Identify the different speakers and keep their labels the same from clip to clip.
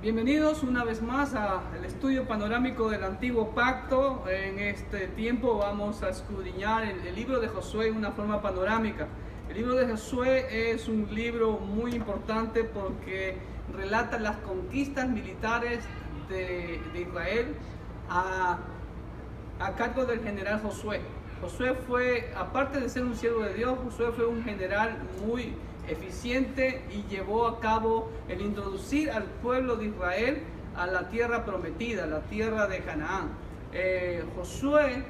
Speaker 1: Bienvenidos una vez más al estudio panorámico del Antiguo Pacto. En este tiempo vamos a escudriñar el libro de Josué de una forma panorámica. El libro de Josué es un libro muy importante porque relata las conquistas militares de Israel a cargo del general Josué. Josué fue, aparte de ser un siervo de Dios, Josué fue un general muy eficiente y llevó a cabo el introducir al pueblo de Israel a la tierra prometida, la tierra de Canaán. Josué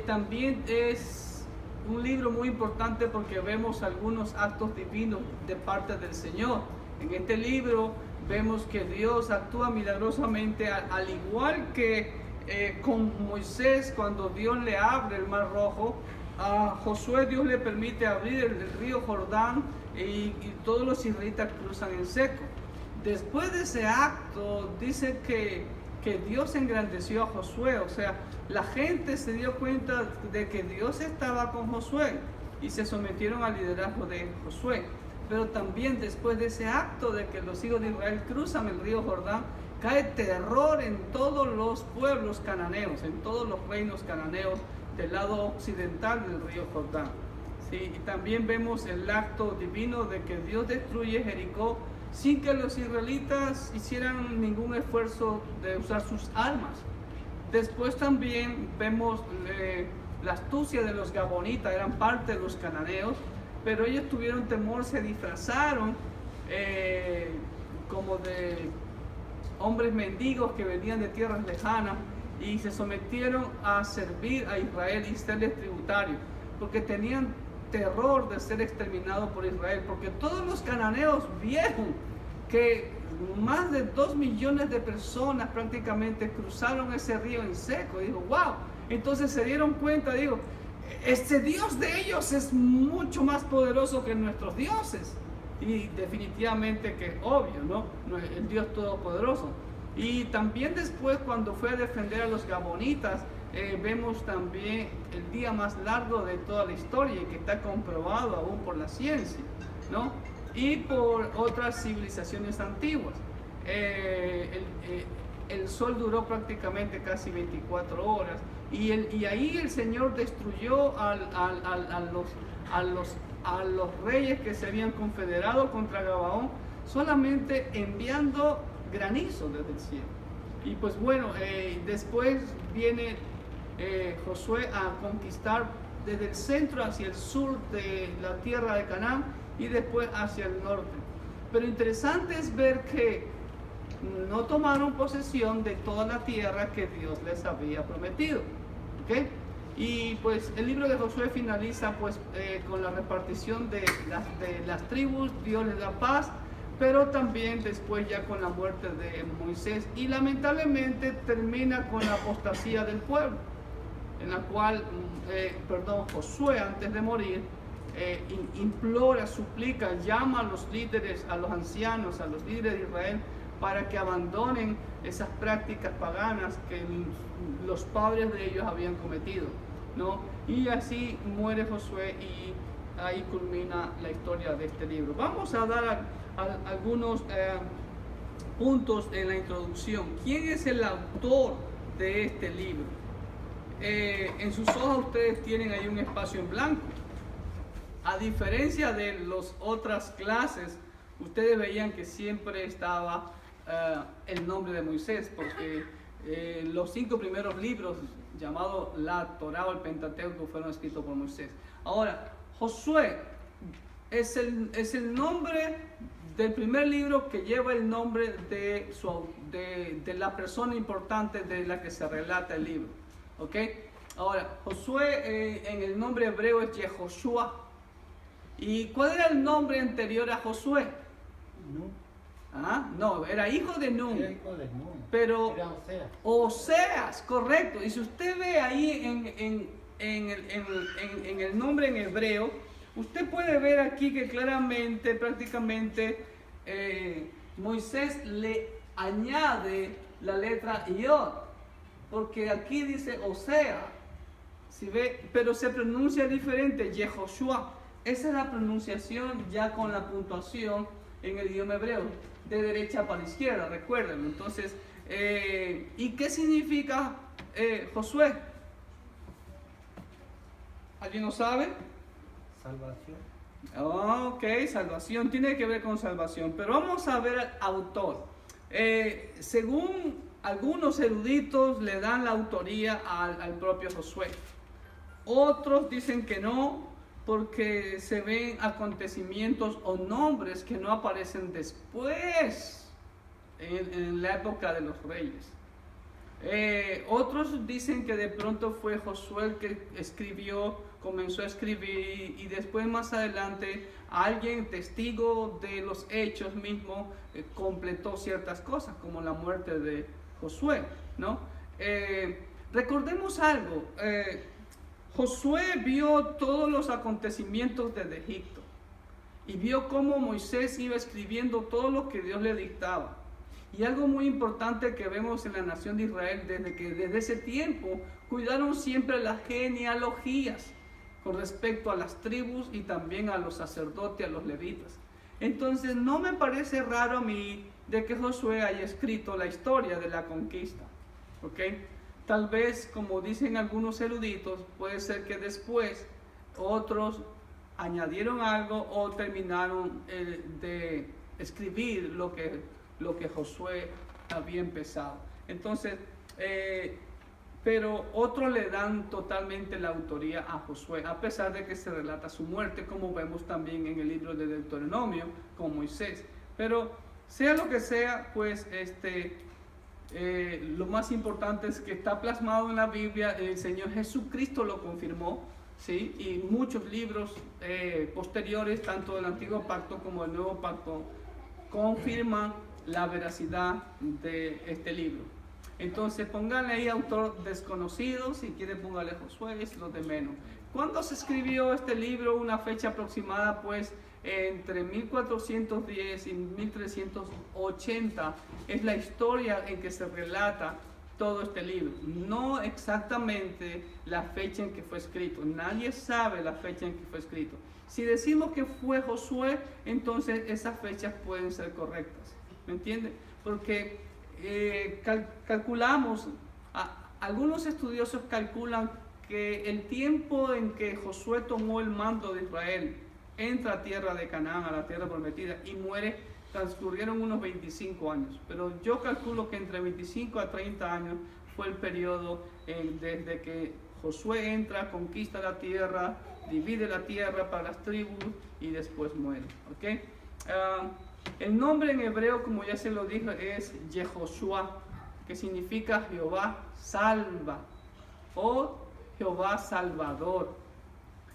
Speaker 1: también es un libro muy importante porque vemos algunos actos divinos de parte del Señor. En este libro vemos que Dios actúa milagrosamente, al igual que con Moisés, cuando Dios le abre el mar rojo. A Josué Dios le permite abrir el río Jordán y todos los israelitas cruzan en seco. Después de ese acto dice que Dios engrandeció a Josué, o sea, la gente se dio cuenta de que Dios estaba con Josué y se sometieron al liderazgo de Josué. Pero también después de ese acto de que los hijos de Israel cruzan el río Jordán, cae terror en todos los pueblos cananeos, en todos los reinos cananeos del lado occidental del río Jordán. ¿Sí? Y también vemos el acto divino de que Dios destruye Jericó sin que los israelitas hicieran ningún esfuerzo de usar sus armas. Después también vemos la astucia de los gabonitas, eran parte de los cananeos, pero ellos tuvieron temor, se disfrazaron como de hombres mendigos que venían de tierras lejanas y se sometieron a servir a Israel y serles tributarios, porque tenían terror de ser exterminados por Israel, porque todos los cananeos vieron que más de 2 millones de personas prácticamente cruzaron ese río en seco. Y digo, wow, entonces se dieron cuenta, digo, este Dios de ellos es mucho más poderoso que nuestros dioses. Y definitivamente que obvio, ¿no? El Dios todopoderoso. Y también después, cuando fue a defender a los gabonitas, vemos también el día más largo de toda la historia y que está comprobado aún por la ciencia, ¿no? Y por otras civilizaciones antiguas. El sol duró prácticamente casi 24 horas y ahí el Señor destruyó a los reyes que se habían confederado contra Gabaón, solamente enviando granizo desde el cielo. Y pues bueno, después viene Josué a conquistar desde el centro hacia el sur de la tierra de Canaán y después hacia el norte. Pero interesante es ver que no tomaron posesión de toda la tierra que Dios les había prometido. ¿Okay? Y pues el libro de Josué finaliza pues con la repartición de las tribus. Dios les da paz, pero también después ya con la muerte de Moisés, y lamentablemente termina con la apostasía del pueblo, en la cual Josué, antes de morir, implora, suplica, llama a los líderes, a los ancianos, a los líderes de Israel, para que abandonen esas prácticas paganas que los padres de ellos habían cometido, ¿no? Y así muere Josué y ahí culmina la historia de este libro. Vamos a dar algunos puntos en la introducción. ¿Quién es el autor de este libro? En sus hojas ustedes tienen ahí un espacio en blanco. A diferencia de las otras clases, ustedes veían que siempre estaba el nombre de Moisés, porque los 5 primeros libros llamados la Torá o el Pentateuco fueron escritos por Moisés. Ahora, Josué es el nombre del primer libro que lleva el nombre de la persona importante de la que se relata el libro. ¿Ok? Ahora, Josué en el nombre hebreo es Yehoshua. ¿Y cuál era el nombre anterior a Josué? No, era hijo de Nun. Pero
Speaker 2: era
Speaker 1: Oseas, correcto. Y si usted ve ahí en el nombre en hebreo, usted puede ver aquí que claramente, prácticamente, Moisés le añade la letra Yod, porque aquí dice Osea, ¿sí ve? Pero se pronuncia diferente, Yehoshua. Esa es la pronunciación ya con la puntuación en el idioma hebreo, de derecha para izquierda, recuérdenlo. Entonces, ¿y qué significa Josué? ¿Alguien lo sabe?
Speaker 2: Salvación.
Speaker 1: Ok, salvación, tiene que ver con salvación, pero vamos a ver al autor. Según algunos eruditos le dan la autoría al propio Josué. Otros dicen que no, porque se ven acontecimientos o nombres que no aparecen después, en la época de los reyes. Otros dicen que de pronto fue Josué el que comenzó a escribir y después más adelante alguien testigo de los hechos mismos completó ciertas cosas, como la muerte de Josué, ¿no? Recordemos algo. Josué vio todos los acontecimientos desde Egipto y vio cómo Moisés iba escribiendo todo lo que Dios le dictaba. Y algo muy importante que vemos en la nación de Israel desde ese tiempo, cuidaron siempre las genealogías con respecto a las tribus y también a los sacerdotes, a los levitas. Entonces no me parece raro a mí de que Josué haya escrito la historia de la conquista, ¿ok? Tal vez, como dicen algunos eruditos, puede ser que después otros añadieron algo o terminaron de escribir lo que Josué había empezado. Entonces, pero otros le dan totalmente la autoría a Josué, a pesar de que se relata su muerte, como vemos también en el libro de Deuteronomio con Moisés. Pero sea lo que sea, pues lo más importante es que está plasmado en la Biblia. El Señor Jesucristo lo confirmó, ¿sí? Y muchos libros posteriores, tanto del Antiguo Pacto como del Nuevo Pacto, confirman la veracidad de este libro. Entonces pónganle ahí autor desconocido, si quieren pónganle Josué, es lo de menos. ¿Cuándo se escribió este libro? Una fecha aproximada, pues entre 1410 y 1380 es la historia en que se relata todo este libro. No exactamente la fecha en que fue escrito, nadie sabe la fecha en que fue escrito. Si decimos que fue Josué, entonces esas fechas pueden ser correctas, ¿me entienden? Porque calculamos, algunos estudiosos calculan que el tiempo en que Josué tomó el mando de Israel, entra a tierra de Canaán, a la tierra prometida, y muere, transcurrieron unos 25 años. Pero yo calculo que entre 25 a 30 años fue el periodo desde que Josué entra, conquista la tierra, divide la tierra para las tribus y después muere. ¿Okay? El nombre en hebreo, como ya se lo dije, es Yehoshua, que significa Jehová salva o Jehová salvador.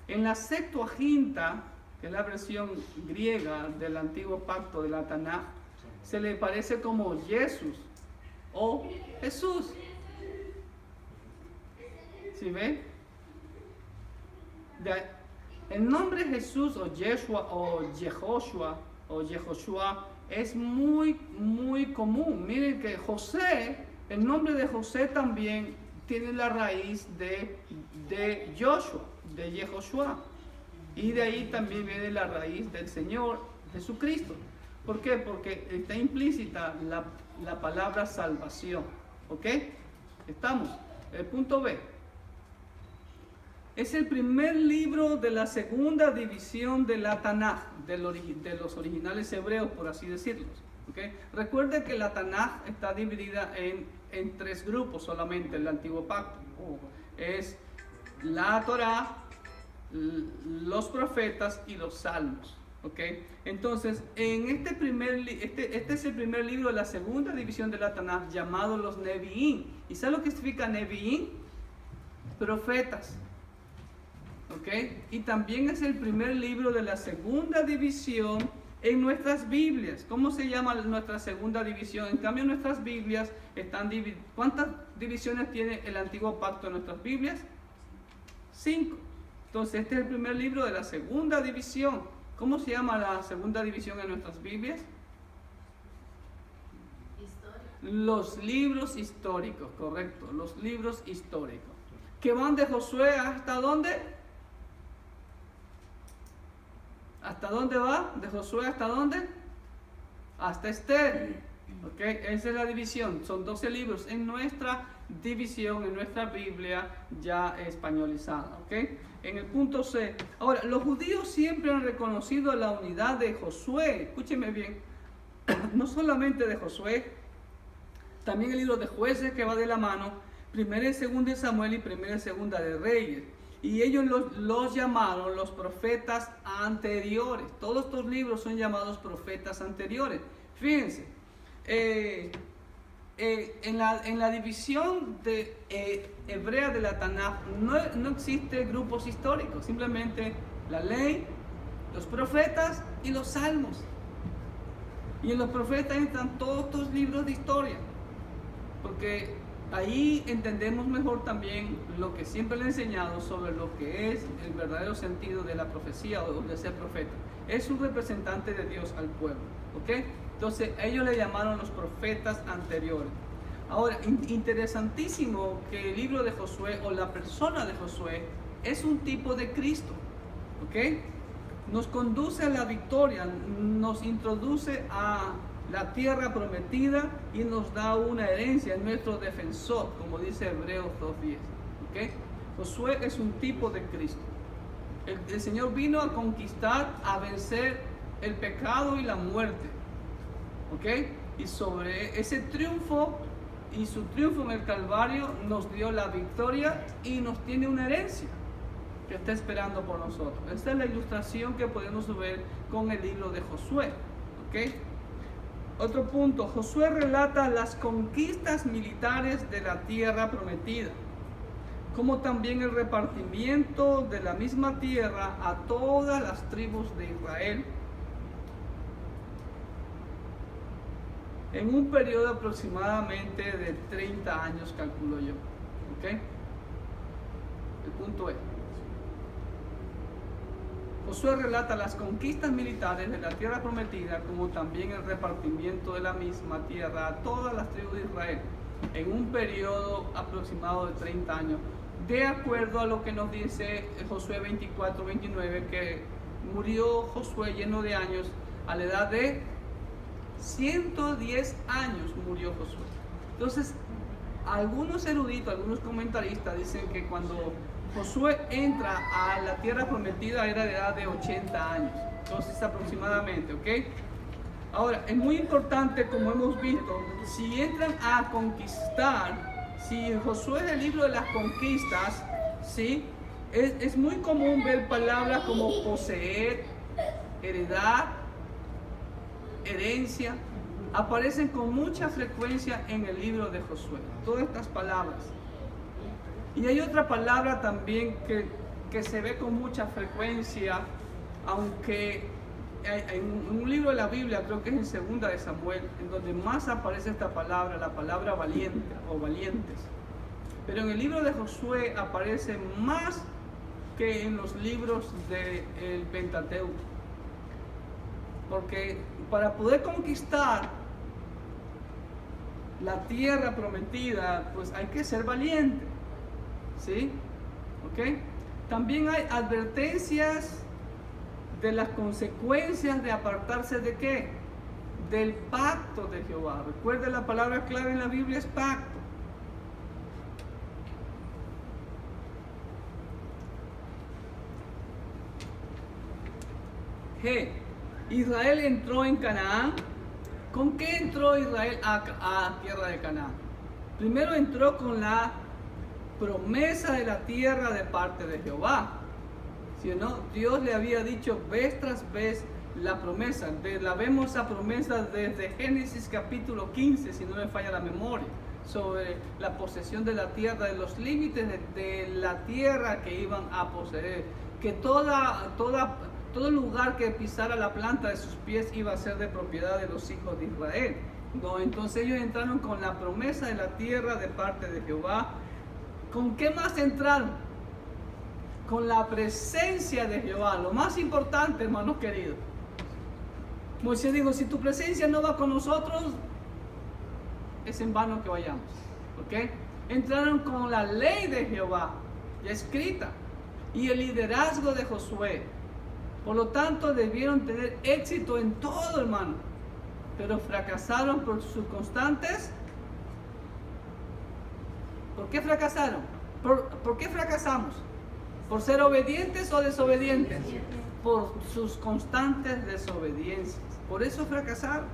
Speaker 1: En la Septuaginta, que es la versión griega del Antiguo Pacto de la Tanaj, se le parece como Jesús o Jesús. ¿Sí ven? El nombre Jesús o Yeshua o Yehoshua o Yehoshua es muy común. Miren que José, el nombre de José también tiene la raíz de Joshua, de Yehoshua, y de ahí también viene la raíz del Señor Jesucristo. ¿Por qué? Porque está implícita la palabra salvación. ¿Ok? Estamos. El punto B. Es el primer libro de la segunda división de la Tanaj, de los originales hebreos, por así decirlo. ¿Okay? Recuerden que la Tanaj está dividida en tres grupos solamente, el Antiguo Pacto. Es la Torá, los profetas y los salmos. ¿Okay? Entonces, en este es el primer libro de la segunda división de la Tanaj, llamado los Nevi'im. ¿Y saben lo que significa Nevi'im? Profetas. ¿Okay? Y también es el primer libro de la segunda división en nuestras Biblias. ¿Cómo se llama nuestra segunda división? En cambio, nuestras Biblias están divididas. ¿Cuántas divisiones tiene el Antiguo Pacto en nuestras Biblias? 5. Entonces, este es el primer libro de la segunda división. ¿Cómo se llama la segunda división en nuestras Biblias? Los libros históricos, correcto. Los libros históricos. ¿Que van de Josué hasta dónde? ¿Hasta dónde va? ¿De Josué hasta dónde? hasta Esther. ¿Okay? Esa es la división. Son 12 libros en nuestra división, en nuestra Biblia ya españolizada. ¿Okay? En el punto C. Ahora, los judíos siempre han reconocido la unidad de Josué. Escúcheme bien. No solamente de Josué, también el libro de Jueces que va de la mano, primera y segunda de Samuel y primera y segunda de Reyes. Y ellos los llamaron los profetas anteriores. Todos estos libros son llamados profetas anteriores. Fíjense, en la división hebrea de la Tanaj no existe grupos históricos, simplemente la ley, los profetas y los salmos. Y en los profetas entran todos estos libros de historia, porque ahí entendemos mejor también lo que siempre le he enseñado sobre lo que es el verdadero sentido de la profecía o de ser profeta. Es un representante de Dios al pueblo, ¿ok? Entonces ellos le llamaron los profetas anteriores. Ahora, interesantísimo que el libro de Josué o la persona de Josué es un tipo de Cristo, ¿ok? Nos conduce a la victoria, nos introduce a la tierra prometida y nos da una herencia, es nuestro defensor, como dice Hebreos 2:10. ¿Okay? Josué es un tipo de Cristo. El Señor vino a conquistar, a vencer el pecado y la muerte. ¿Okay? Y sobre ese triunfo y su triunfo en el Calvario nos dio la victoria y nos tiene una herencia que está esperando por nosotros. Esta es la ilustración que podemos ver con el libro de Josué. ¿Okay? Otro punto, Josué relata las conquistas militares de la tierra prometida, como también el repartimiento de la misma tierra a todas las tribus de Israel, en un periodo aproximadamente de 30 años, calculo yo. ¿Okay? El punto es, Josué relata las conquistas militares de la tierra prometida, como también el repartimiento de la misma tierra a todas las tribus de Israel, en un periodo aproximado de 30 años, de acuerdo a lo que nos dice Josué 24-29, que murió Josué lleno de años, a la edad de 110 años murió Josué. Entonces, algunos eruditos, algunos comentaristas dicen que cuando Josué entra a la tierra prometida era de edad de 80 años, entonces aproximadamente, ¿ok? Ahora, es muy importante, como hemos visto, si entran a conquistar, si Josué es el libro de las conquistas, ¿sí? Es muy común ver palabras como poseer, heredar, herencia, aparecen con mucha frecuencia en el libro de Josué, todas estas palabras. Y hay otra palabra también que se ve con mucha frecuencia, aunque en un libro de la Biblia, creo que es en segunda de Samuel, en donde más aparece esta palabra, la palabra valiente o valientes. Pero en el libro de Josué aparece más que en los libros del Pentateuco. Porque para poder conquistar la tierra prometida, pues hay que ser valiente. ¿Sí? ¿Ok? También hay advertencias de las consecuencias de apartarse de ¿qué? Del pacto de Jehová. Recuerden, la palabra clave en la Biblia es pacto. G. Israel entró en Canaán. ¿Con qué entró Israel a tierra de Canaán? Primero entró con la promesa de la tierra de parte de Jehová. Si no, Dios le había dicho vez tras vez la promesa. La vemos esa promesa desde Génesis capítulo 15, si no me falla la memoria, sobre la posesión de la tierra, de los límites de la tierra que iban a poseer, que todo lugar que pisara la planta de sus pies iba a ser de propiedad de los hijos de Israel. No, entonces ellos entraron con la promesa de la tierra de parte de Jehová. ¿Con qué más entraron? Con la presencia de Jehová. Lo más importante, hermanos queridos. Moisés dijo, si tu presencia no va con nosotros, es en vano que vayamos. ¿Ok? Entraron con la ley de Jehová, ya escrita, y el liderazgo de Josué. Por lo tanto, debieron tener éxito en todo, hermano. pero fracasaron por sus constantes. ¿Por qué fracasaron? ¿Por qué fracasamos? ¿Por ser obedientes o desobedientes? Por sus constantes desobediencias. Por eso fracasaron.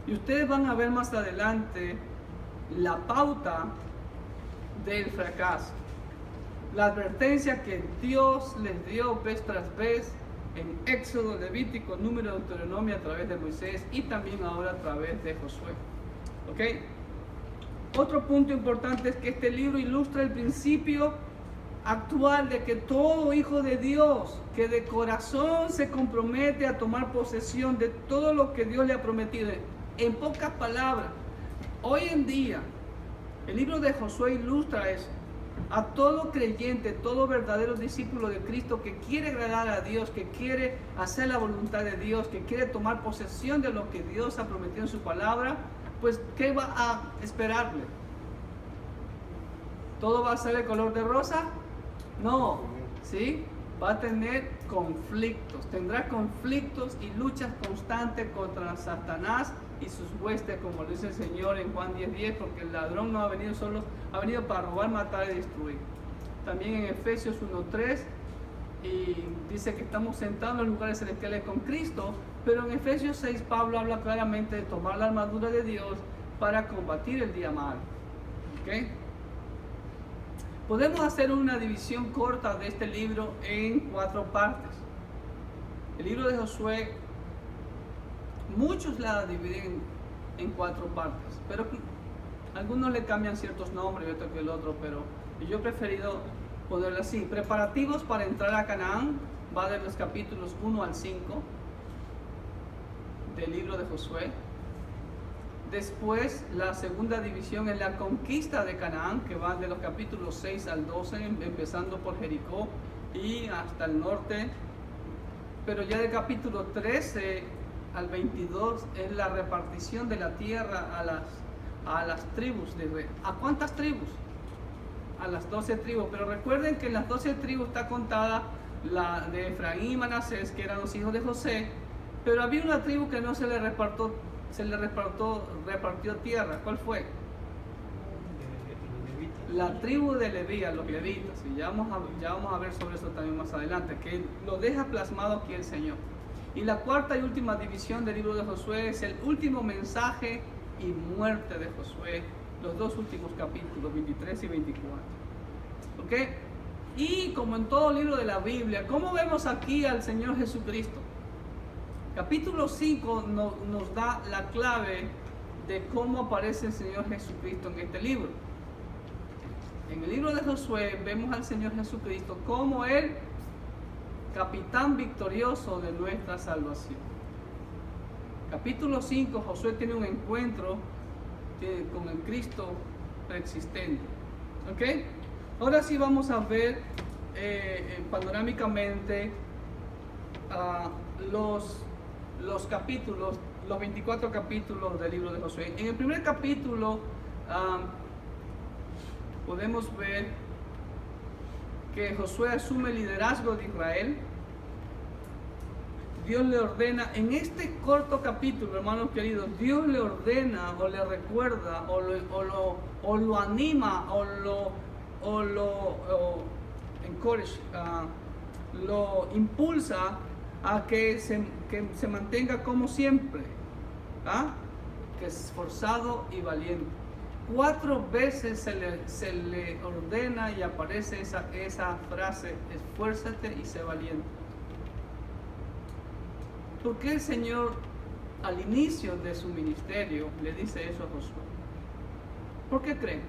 Speaker 1: Y ustedes van a ver más adelante la pauta del fracaso. La advertencia que Dios les dio vez tras vez en Éxodo, Levítico, Número, Deuteronomio a través de Moisés y también ahora a través de Josué. ¿Ok? Otro punto importante es que este libro ilustra el principio actual de que todo hijo de Dios que de corazón se compromete a tomar posesión de todo lo que Dios le ha prometido. En pocas palabras, hoy en día el libro de Josué ilustra eso. A todo creyente, todo verdadero discípulo de Cristo que quiere agradar a Dios, que quiere hacer la voluntad de Dios, que quiere tomar posesión de lo que Dios ha prometido en su palabra, pues ¿qué va a esperarle? ¿Todo va a ser de color de rosa? No, ¿sí? Va a tener conflictos, tendrá conflictos y luchas constantes contra Satanás y sus huestes, como lo dice el Señor en Juan 10:10, porque el ladrón no ha venido solo, ha venido para robar, matar y destruir. También en Efesios 1:3 y dice que estamos sentados en los lugares celestiales con Cristo, pero en Efesios 6 Pablo habla claramente de tomar la armadura de Dios para combatir el día malo. ¿Ok? Podemos hacer una división corta de este libro en 4 partes. El libro de Josué, muchos la dividen en 4 partes, pero algunos le cambian ciertos nombres y otro que el otro, pero yo he preferido ponerlo así. Preparativos para entrar a Canaán, va de los capítulos 1 al 5 del libro de Josué. Después, la segunda división es la conquista de Canaán, que va de los capítulos 6 al 12, empezando por Jericó y hasta el norte. Pero ya del capítulo 13 al 22 es la repartición de la tierra a las tribus de Israel. ¿A cuántas tribus? A las 12 tribus. Pero recuerden que en las 12 tribus está contada la de Efraín y Manasés, que eran los hijos de José. Pero había una tribu que no se le repartió tierra. ¿Cuál fue? La tribu de Leví, los levitas. Y ya vamos a ver sobre eso también más adelante, que lo deja plasmado aquí el Señor. Y la cuarta y última división del libro de Josué es el último mensaje y muerte de Josué, los 2 últimos capítulos, 23 y 24. ¿Ok? Y como en todo libro de la Biblia, ¿cómo vemos aquí al Señor Jesucristo? Capítulo 5 nos da la clave de cómo aparece el Señor Jesucristo en este libro. En el libro de Josué vemos al Señor Jesucristo como el capitán victorioso de nuestra salvación. Capítulo 5, Josué tiene un encuentro con el Cristo preexistente. ¿Ok? Ahora sí vamos a ver panorámicamente los capítulos, los 24 capítulos del libro de Josué. En el primer capítulo podemos ver que Josué asume el liderazgo de Israel. Dios le ordena, en este corto capítulo, hermanos queridos, Dios le ordena o le recuerda o lo anima o lo encourage, lo impulsa a que se mantenga como siempre, que es esforzado y valiente. 4 veces se le ordena y aparece esa frase: esfuérzate y sé valiente. ¿Por qué el Señor al inicio de su ministerio le dice eso a Josué? ¿Por qué creen?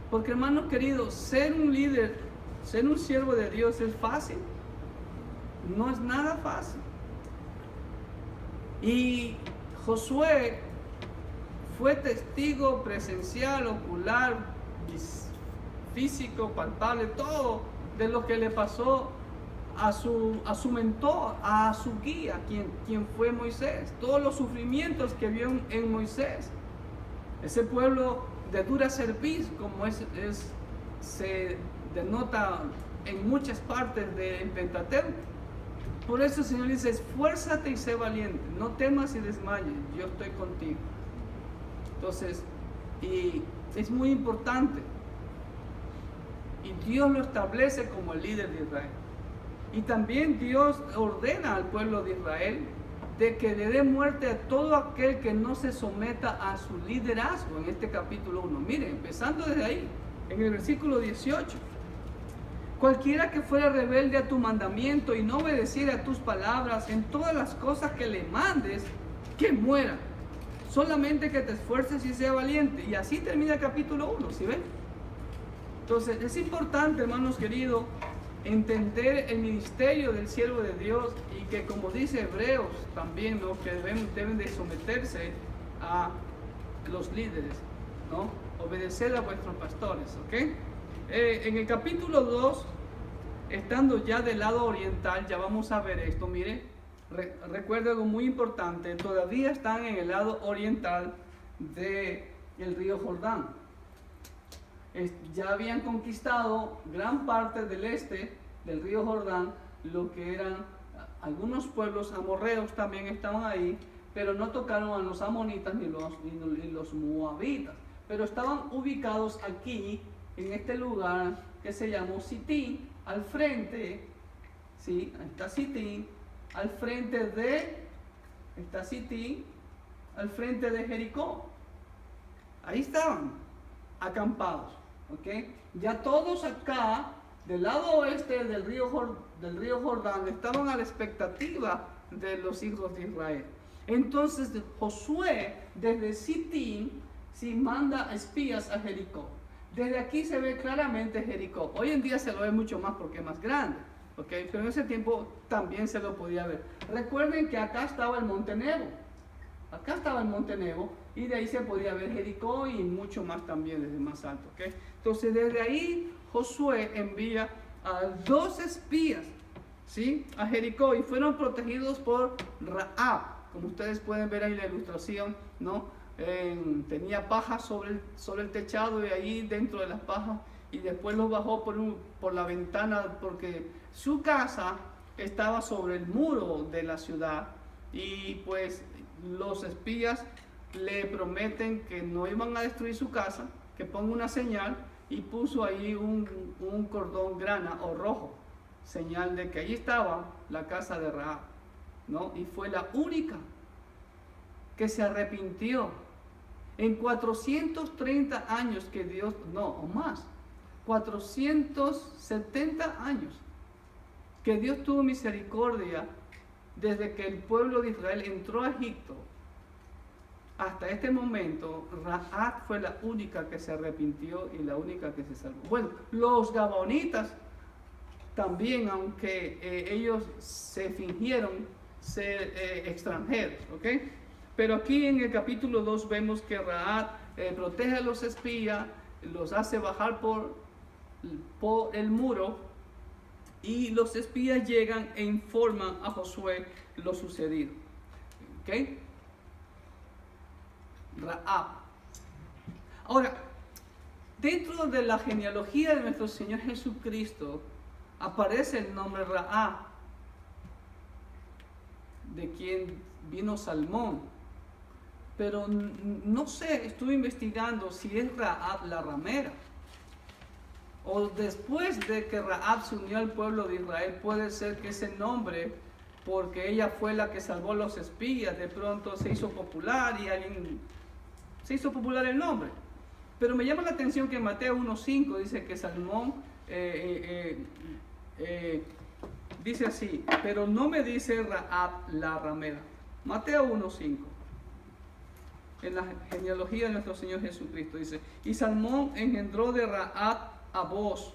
Speaker 1: Porque, hermanos queridos, ser un líder, ser un siervo de Dios es fácil. No es nada fácil. Y Josué fue testigo presencial, ocular, físico, palpable, todo de lo que le pasó a su mentor, a su guía, quien fue Moisés. Todos los sufrimientos que vio en Moisés. Ese pueblo de dura cerviz, como se denota en muchas partes del Pentateuco. Por eso el Señor dice, esfuérzate y sé valiente, no temas y desmayes, yo estoy contigo. Entonces, y es muy importante. Y Dios lo establece como el líder de Israel. Y también Dios ordena al pueblo de Israel de que le dé muerte a todo aquel que no se someta a su liderazgo en este capítulo 1. Miren, empezando desde ahí, en el versículo 18. Cualquiera que fuera rebelde a tu mandamiento y no obedeciera a tus palabras en todas las cosas que le mandes, que muera. Solamente que te esfuerces y sea valiente. Y así termina el capítulo 1, ¿sí ven? Entonces es importante, hermanos queridos, entender el ministerio del siervo de Dios y que, como dice Hebreos también, ¿no?, que deben de someterse a los líderes, ¿no? Obedecer a vuestros pastores, ¿ok? En el capítulo 2, estando ya del lado oriental, ya vamos a ver esto, mire, recuerda algo muy importante, todavía están en el lado oriental del río Jordán. Ya habían conquistado gran parte del este del río Jordán, lo que eran algunos pueblos amorreos también estaban ahí, pero no tocaron a los amonitas ni los moabitas, pero estaban ubicados aquí, en este lugar que se llamó Sitín, al frente, ¿sí? Está Sitín, al frente de Jericó. Ahí estaban acampados, ¿ok? Ya todos acá, del lado oeste del río Jordán, estaban a la expectativa de los hijos de Israel. Entonces Josué, desde Sitín, sí, manda espías a Jericó. Desde aquí se ve claramente Jericó. Hoy en día se lo ve mucho más porque es más grande, ¿okay? Pero en ese tiempo también se lo podía ver. Recuerden que acá estaba el Monte Nebo. Acá estaba el Monte Nebo y de ahí se podía ver Jericó y mucho más también desde más alto, ¿okay? Entonces desde ahí Josué envía a 2 espías, ¿sí?, a Jericó, y fueron protegidos por Rahab. Como ustedes pueden ver ahí en la ilustración, ¿no? Tenía paja sobre el techado y ahí dentro de las pajas, y después los bajó por la ventana porque su casa estaba sobre el muro de la ciudad, y pues los espías le prometen que no iban a destruir su casa, que ponga una señal, y puso ahí un cordón grana o rojo, señal de que allí estaba la casa de Rahab, ¿no? Y fue la única que se arrepintió. En 430 años que Dios, no, o más, 470 años que Dios tuvo misericordia desde que el pueblo de Israel entró a Egipto hasta este momento, Rahab fue la única que se arrepintió y la única que se salvó. Bueno, los gabaonitas también, aunque ellos se fingieron ser extranjeros, ¿ok? Pero aquí en el capítulo 2 vemos que Rahab protege a los espías, los hace bajar por el muro, y los espías llegan e informan a Josué lo sucedido. ¿Ok? Rahab. Ahora, dentro de la genealogía de nuestro Señor Jesucristo aparece el nombre Rahab, de quien vino Salmón. Pero no sé, estuve investigando si es Rahab la ramera, o después de que Rahab se unió al pueblo de Israel, puede ser que ese nombre, porque ella fue la que salvó a los espías, de pronto se hizo popular y alguien se hizo popular el nombre. Pero me llama la atención que en Mateo 1:5 dice que Salmón dice así, pero no me dice Rahab la ramera. Mateo 1:5. En la genealogía de nuestro Señor Jesucristo dice, y Salmón engendró de Rahab a Boz.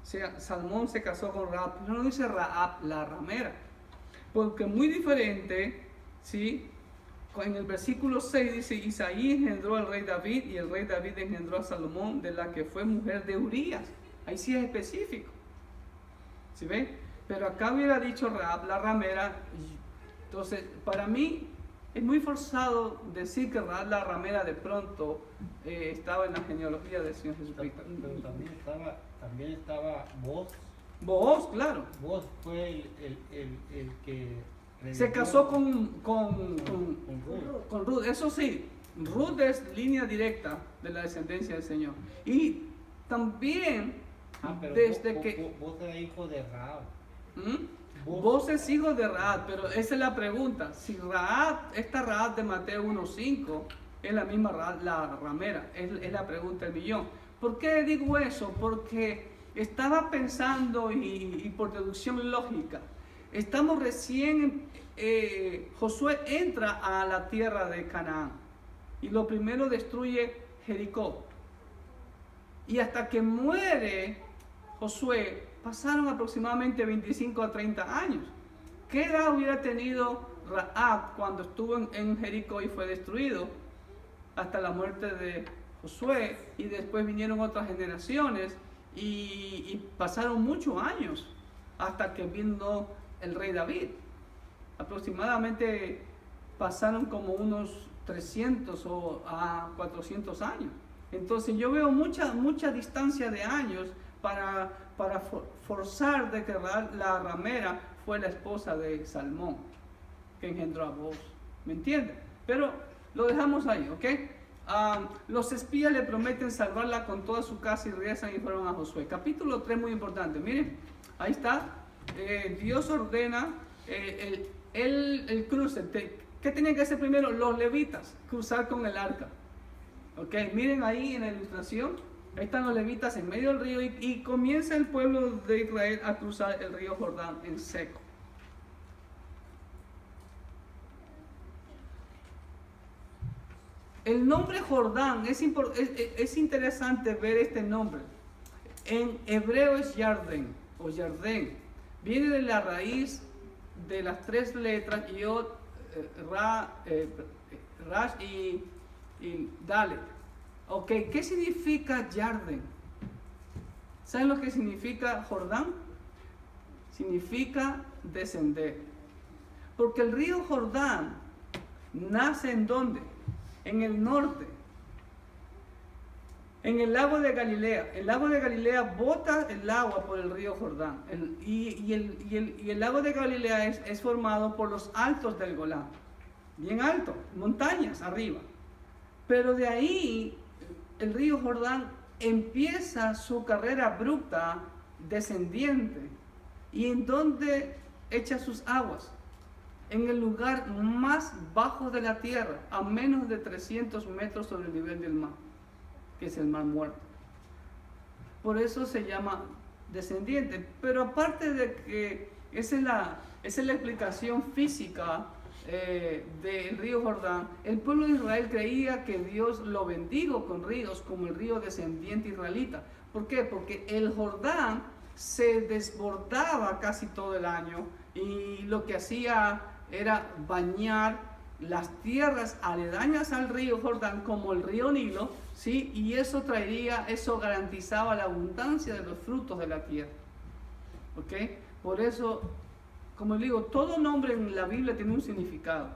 Speaker 1: O sea, Salmón se casó con Rahab, pero no dice Rahab la ramera, porque muy diferente, ¿sí? En el versículo 6 dice, Isaí engendró al rey David, y el rey David engendró a Salomón, de la que fue mujer de Urías. Ahí sí es específico, ¿sí ven? Pero acá hubiera dicho Rahab la ramera. Entonces, para mí es muy forzado decir que Rahab la ramera de pronto estaba en la genealogía del Señor Jesucristo.
Speaker 2: Pero también estaba Boz
Speaker 1: Booz, claro.
Speaker 2: Vos fue el que
Speaker 1: Se
Speaker 2: redimió
Speaker 1: casó
Speaker 2: con Ruth.
Speaker 1: con Ruth, eso sí, Ruth es línea directa de la descendencia del Señor. Y también,
Speaker 2: Pero
Speaker 1: desde
Speaker 2: vos,
Speaker 1: que...
Speaker 2: vos eras hijo de Rahab.
Speaker 1: Vos es hijo de Rahab, pero esa es la pregunta. Si Rahab, esta Rahab de Mateo 1.5, es la misma Rahab, la ramera, es la pregunta del millón. ¿Por qué digo eso? Porque estaba pensando y por deducción lógica, estamos recién, Josué entra a la tierra de Canaán y lo primero destruye Jericó. Y hasta que muere Josué, pasaron aproximadamente 25 a 30 años. ¿Qué edad hubiera tenido Rahab cuando estuvo en Jericó y fue destruido? Hasta la muerte de Josué, y después vinieron otras generaciones y pasaron muchos años hasta que vino el rey David. Aproximadamente pasaron como unos 300 o a 400 años. Entonces yo veo mucha distancia de años para forzar de que la ramera fue la esposa de Salmón, que engendró a Booz. ¿Me entienden? Pero lo dejamos ahí, ¿ok? Los espías le prometen salvarla con toda su casa y regresan y fueron a Josué. Capítulo 3, muy importante. Miren, ahí está. Dios ordena el cruce. ¿Qué tenían que hacer primero? Los levitas, cruzar con el arca. ¿Ok? Miren ahí en la ilustración. Ahí están los levitas en medio del río y comienza el pueblo de Israel a cruzar el río Jordán en seco. El nombre Jordán, es interesante ver este nombre. En hebreo es Yarden o Yardén. Viene de la raíz de las tres letras Yod, Rash y Dalet. Ok, ¿qué significa Yarden? ¿Saben lo que significa Jordán? Significa descender. Porque el río Jordán nace ¿en dónde? En el norte, en el lago de Galilea. El lago de Galilea bota el agua por el río Jordán. Y el lago de Galilea es formado por los altos del Golán, bien alto, montañas arriba. Pero de ahí el río Jordán empieza su carrera abrupta, descendiente. ¿Y en dónde echa sus aguas? En el lugar más bajo de la tierra, a menos de 300 metros sobre el nivel del mar, que es el mar muerto. Por eso se llama descendiente. Pero aparte de que esa es la explicación física del río Jordán, el pueblo de Israel creía que Dios lo bendijo con ríos como el río descendiente israelita. ¿Por qué? Porque el Jordán se desbordaba casi todo el año y lo que hacía era bañar las tierras aledañas al río Jordán como el río Nilo, ¿sí? Y eso garantizaba la abundancia de los frutos de la tierra. ¿Ok? Por eso, como digo, todo nombre en la Biblia tiene un significado.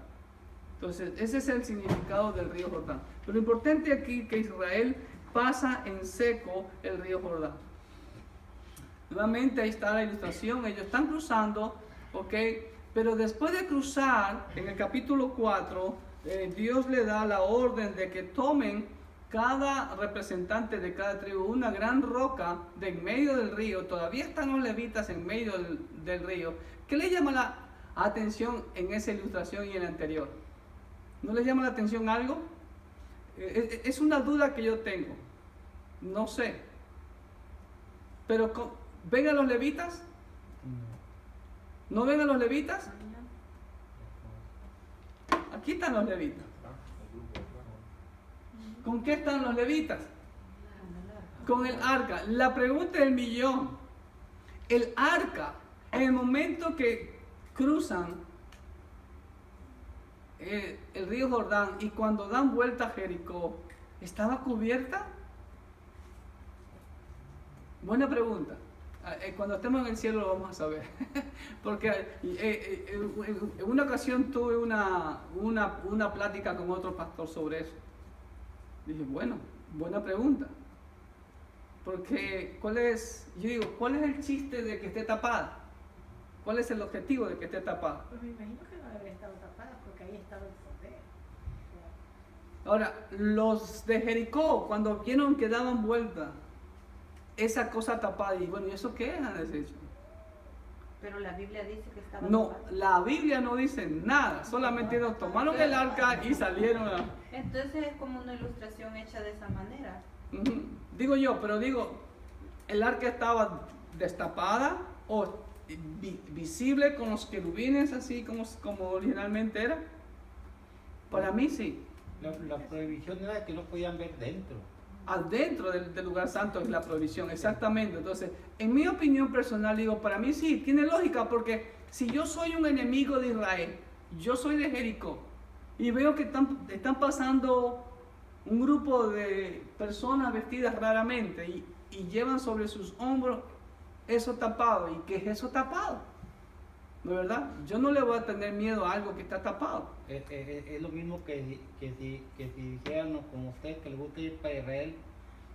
Speaker 1: Entonces, ese es el significado del río Jordán. Pero lo importante aquí es que Israel pasa en seco el río Jordán. Nuevamente ahí está la ilustración, ellos están cruzando, ¿ok? Pero después de cruzar, en el capítulo 4, Dios le da la orden de que tomen cada representante de cada tribu una gran roca de en medio del río. Todavía están los levitas en medio del río. ¿Qué le llama la atención en esa ilustración y en la anterior? ¿No les llama la atención algo? Es una duda que yo tengo. No sé. Pero ¿ven a los levitas? ¿No ven a los levitas? Aquí están los levitas. ¿Con qué están los levitas? Con el arca. La pregunta del millón. El arca, en el momento que cruzan el río Jordán y cuando dan vuelta a Jericó, ¿estaba cubierta? Buena pregunta. Cuando estemos en el cielo lo vamos a saber. Porque en una ocasión tuve una plática con otro pastor sobre eso. Dije, bueno, buena pregunta. Porque, ¿cuál es el chiste de que esté tapada? ¿Cuál es el objetivo de que esté tapada?
Speaker 3: Pues me imagino que no debe estar tapada porque ahí estaba el cordero.
Speaker 1: Ahora, los de Jericó, cuando vieron que daban vuelta esa cosa tapada, y bueno, ¿y eso qué es? Han deshecho.
Speaker 3: Pero la Biblia dice que estaba
Speaker 1: No,
Speaker 3: tapada.
Speaker 1: la Biblia no dice nada, solamente ellos tomaron el arca y salieron a...
Speaker 4: Entonces es como una ilustración hecha de esa manera.
Speaker 1: Ujú. Digo yo, pero digo, ¿el arca estaba destapada o visible con los querubines así como originalmente era? Para mí sí.
Speaker 2: La prohibición era que no podían ver dentro.
Speaker 1: Adentro del lugar santo es la provisión, exactamente. Entonces, en mi opinión personal, digo, para mí sí, tiene lógica, porque si yo soy un enemigo de Israel, yo soy de Jericó, y veo que están pasando un grupo de personas vestidas raramente y llevan sobre sus hombros eso tapado. ¿Y qué es eso tapado? ¿No es verdad? Yo no le voy a tener miedo a algo que está tapado.
Speaker 2: Es lo mismo que si dijeran como usted que le gusta ir para Israel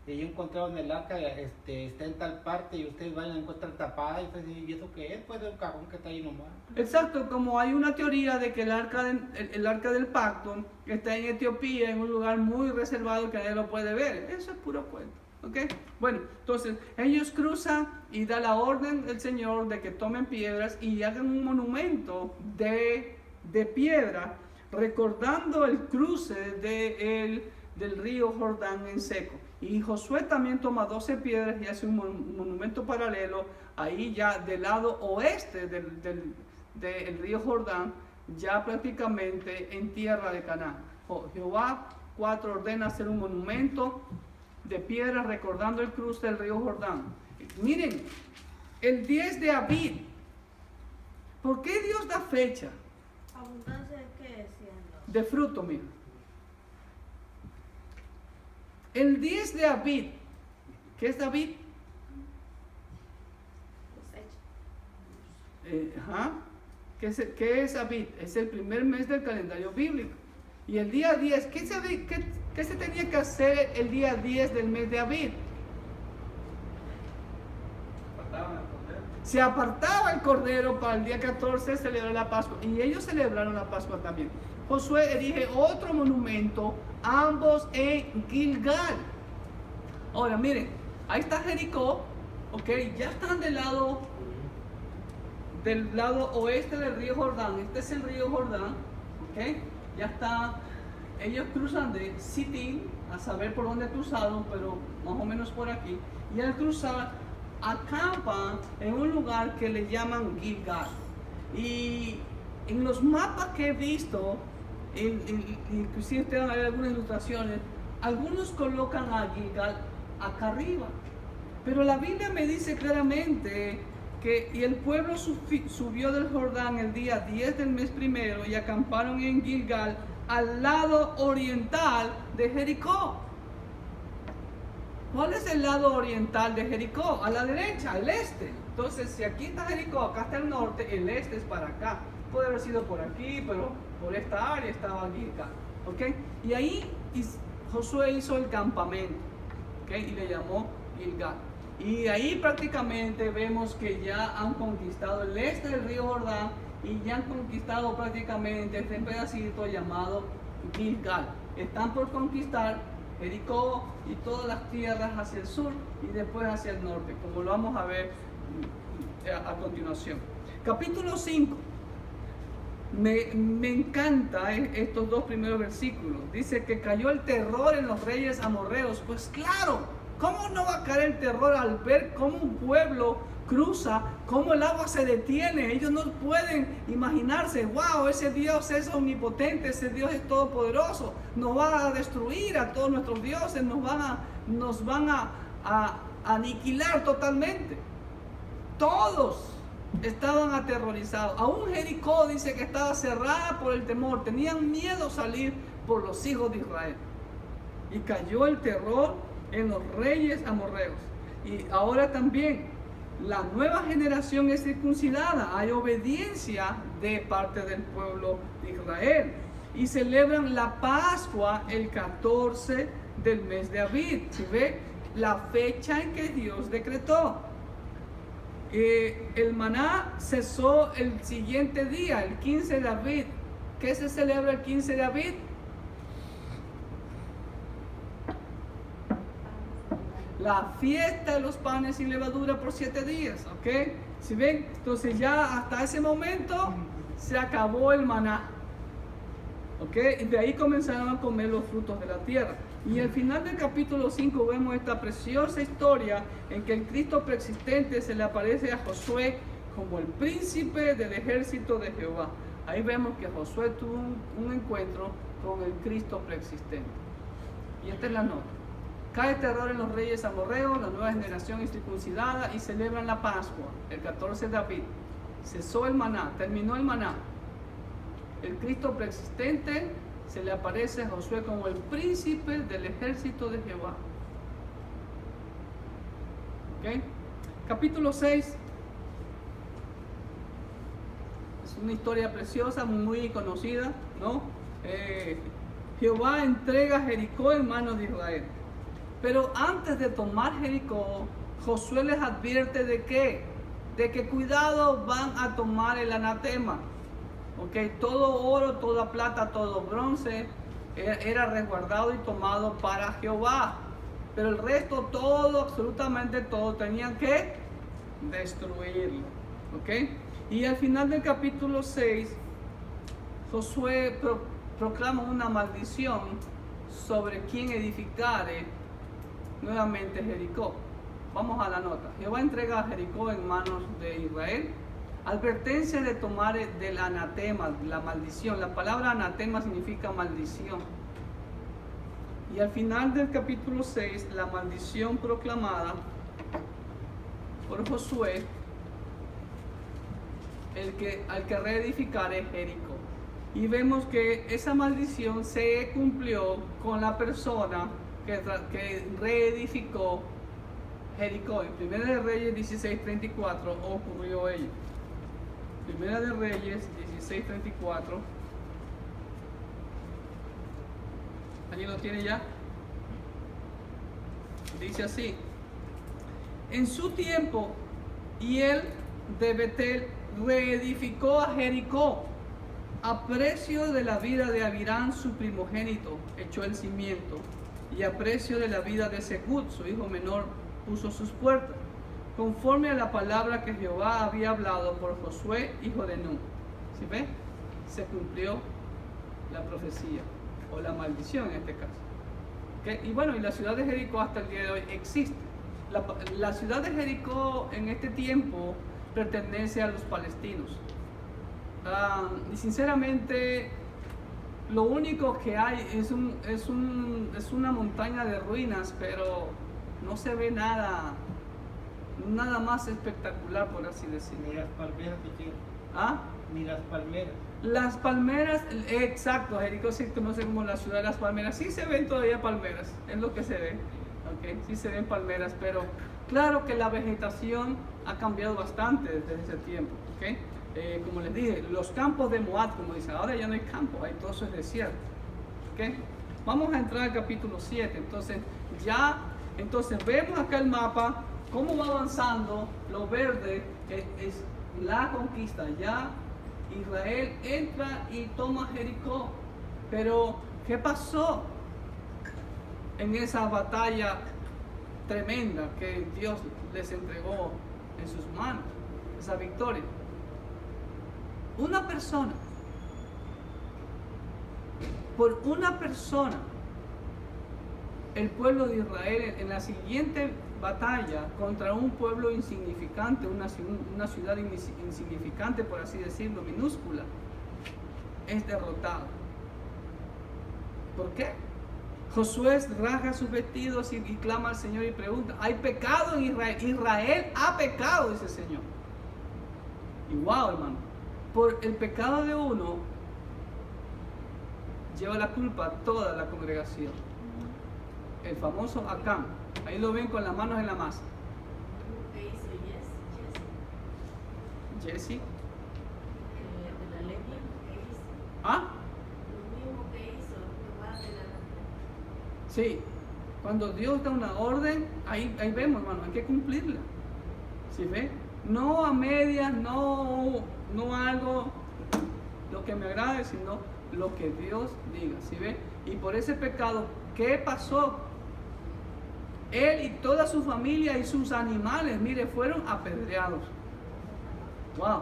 Speaker 2: y yo encontraron el arca, está en tal parte y ustedes van a encontrar tapada y ustedes dicen, ¿y eso qué es? Pues es un cajón que está ahí nomás.
Speaker 1: Exacto, como hay una teoría de que el arca del pacto está en Etiopía, en un lugar muy reservado que nadie lo puede ver. Eso es puro cuento. ¿Ok? Bueno, entonces ellos cruzan y da la orden del Señor de que tomen piedras y hagan un monumento de piedra recordando el cruce del río Jordán en seco. Y Josué también toma 12 piedras y hace un monumento paralelo ahí ya del lado oeste del río Jordán, ya prácticamente en tierra de Canaán. Jehová 4 ordena hacer un monumento de piedra recordando el cruce del río Jordán. Miren, el 10 de Abib. ¿Por qué Dios da fecha?
Speaker 3: ¿Abundancia de qué decían los?
Speaker 1: De fruto, mira. El 10 de Abib. ¿Qué es Abib?
Speaker 4: Cosecha.
Speaker 1: ¿Qué es Abib? Es el primer mes del calendario bíblico. Y el día 10, ¿qué se tenía que hacer el día 10 del mes de Abib? Se apartaba el cordero para el día 14 celebrar la Pascua. Y ellos celebraron la Pascua también. Josué erige otro monumento, ambos en Gilgal. Ahora miren, ahí está Jericó, ok, ya están del lado oeste del río Jordán. Este es el río Jordán, ok, ya está. Ellos cruzan de Sittim, a saber por dónde cruzaron, pero más o menos por aquí. Y al cruzar, acampan en un lugar que le llaman Gilgal. Y en los mapas que he visto, inclusive ustedes van a ver algunas ilustraciones, algunos colocan a Gilgal acá arriba. Pero la Biblia me dice claramente que y el pueblo subió del Jordán el día 10 del mes primero y acamparon en Gilgal, al lado oriental de Jericó. ¿Cuál es el lado oriental de Jericó? A la derecha, al este. Entonces, si aquí está Jericó, acá está el norte, el este es para acá. Puede haber sido por aquí, pero por esta área estaba Gilgal. ¿Ok? Y ahí Josué hizo el campamento. ¿Ok? Y le llamó Gilgal. Y ahí prácticamente vemos que ya han conquistado el este del río Jordán y ya han conquistado prácticamente este pedacito llamado Gilgal. Están por conquistar Jericó y todas las tierras hacia el sur y después hacia el norte, como lo vamos a ver a continuación. Capítulo 5. Me encanta estos dos primeros versículos. Dice que cayó el terror en los reyes amorreos. Pues claro, ¿cómo no va a caer el terror al ver cómo un pueblo cruza, cómo el agua se detiene? Ellos no pueden imaginarse, wow, ese Dios es omnipotente, ese Dios es todopoderoso, nos va a destruir a todos nuestros dioses, nos van a aniquilar totalmente. Todos estaban aterrorizados. Aún Jericó dice que estaba cerrada por el temor, tenían miedo salir por los hijos de Israel. Y cayó el terror en los reyes amorreos. Y ahora también la nueva generación es circuncidada, hay obediencia de parte del pueblo de Israel y celebran la Pascua el 14 del mes de Abib. ¿Sí ve? la fecha en que Dios decretó. El maná cesó el siguiente día, el 15 de Abib. ¿Qué se celebra el 15 de Abib? La fiesta de los panes sin levadura por 7 días, ¿ok? ¿Sí ven? Entonces ya hasta ese momento se acabó el maná, ¿ok? Y de ahí comenzaron a comer los frutos de la tierra. Y al final del capítulo 5 vemos esta preciosa historia en que el Cristo preexistente se le aparece a Josué como el príncipe del ejército de Jehová. Ahí vemos que Josué tuvo un encuentro con el Cristo preexistente. Y esta es la nota. Cae terror en los reyes amorreos, la nueva generación es circuncidada y celebran la Pascua, el 14 de Abib. Cesó el maná, terminó el maná. El Cristo preexistente se le aparece a Josué como el príncipe del ejército de Jehová. ¿Ok? Capítulo 6. Es una historia preciosa, muy conocida, ¿no? Jehová entrega Jericó en manos de Israel. Pero antes de tomar Jericó, Josué les advierte de qué? De que cuidado, van a tomar el anatema. Okay, todo oro, toda plata, todo bronce era resguardado y tomado para Jehová. Pero el resto, todo, absolutamente todo, tenían que destruirlo. Okay? Y al final del capítulo 6, Josué proclama una maldición sobre quien edificare nuevamente Jericó. Vamos a la nota. Jehová entrega a Jericó en manos de Israel. Advertencia de tomar del anatema, la maldición. La palabra anatema significa maldición. Y al final del capítulo 6, la maldición proclamada por Josué, al que reedificare Jericó. Y vemos que esa maldición se cumplió con la persona que reedificó Jericó. En Primera de Reyes 16:34 ocurrió ello. Primera de Reyes 16:34. ¿Alguien lo tiene ya? Dice así: en su tiempo, Hiel de Betel reedificó a Jericó a precio de la vida de Abirán su primogénito, echó el cimiento, y a precio de la vida de Segud su hijo menor puso sus puertas, conforme a la palabra que Jehová había hablado por Josué, hijo de Nun. ¿Sí ve? Se cumplió la profecía, o la maldición en este caso. ¿Okay? Y bueno, y la ciudad de Jericó hasta el día de hoy existe. La ciudad de Jericó en este tiempo pertenece a los palestinos. Y sinceramente, lo único que hay es una montaña de ruinas, pero no se ve nada más espectacular, por así decirlo.
Speaker 2: Ni las palmeras que tienen.
Speaker 1: ¿Ah?
Speaker 2: Ni las palmeras.
Speaker 1: Las palmeras, exacto, Jericó se conoce como la ciudad de las palmeras. Sí se ven todavía palmeras, es lo que se ve. ¿Okay? Sí se ven palmeras, pero claro que la vegetación ha cambiado bastante desde ese tiempo. ¿Okay? Como les dije, los campos de Moab, como dicen, ahora ya no hay campo, hay todo eso es desierto. ¿Okay? Vamos a entrar al capítulo 7. Entonces vemos acá el mapa, cómo va avanzando. Lo verde es la conquista. Ya Israel entra y toma Jericó. Pero, ¿qué pasó en esa batalla tremenda que Dios les entregó en sus manos? Esa victoria. Por una persona, el pueblo de Israel en la siguiente batalla contra un pueblo insignificante, una ciudad insignificante, por así decirlo, minúscula, es derrotado. ¿Por qué? Josué rasga sus vestidos y clama al Señor y pregunta: ¿hay pecado en Israel? Israel ha pecado, dice el Señor. Y wow, hermano, por el pecado de uno lleva la culpa a toda la congregación. El famoso Acán, ahí lo ven con las manos en la masa.
Speaker 5: ¿Qué hizo
Speaker 1: Jesse.
Speaker 5: de la Levi? ¿Qué hizo?
Speaker 1: ¿Ah?
Speaker 5: Lo mismo que hizo Jehová de la Levi.
Speaker 1: Sí. Cuando Dios da una orden, ahí vemos, hermano, hay que cumplirla. ¿Sí ve? No a medias, no algo lo que me agrade, sino lo que Dios diga. ¿Sí ve? Y por ese pecado, ¿qué pasó? Él y toda su familia y sus animales, mire, fueron apedreados. Wow.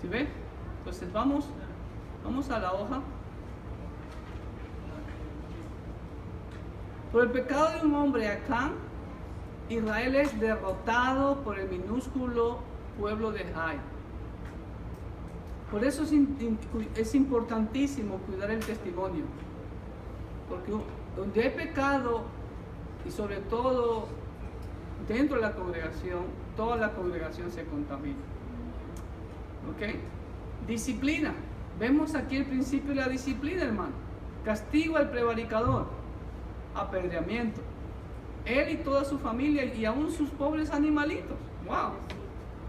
Speaker 1: ¿Sí ve? Entonces vamos a la hoja. Por el pecado de un hombre, Acán, Israel es derrotado por el minúsculo pueblo de Ai. Por eso es importantísimo cuidar el testimonio. Porque donde hay pecado, y sobre todo dentro de la congregación, toda la congregación se contamina. ¿Ok? Disciplina. Vemos aquí el principio de la disciplina, hermano. Castigo al prevaricador. Apedreamiento. Él y toda su familia y aún sus pobres animalitos. ¡Wow!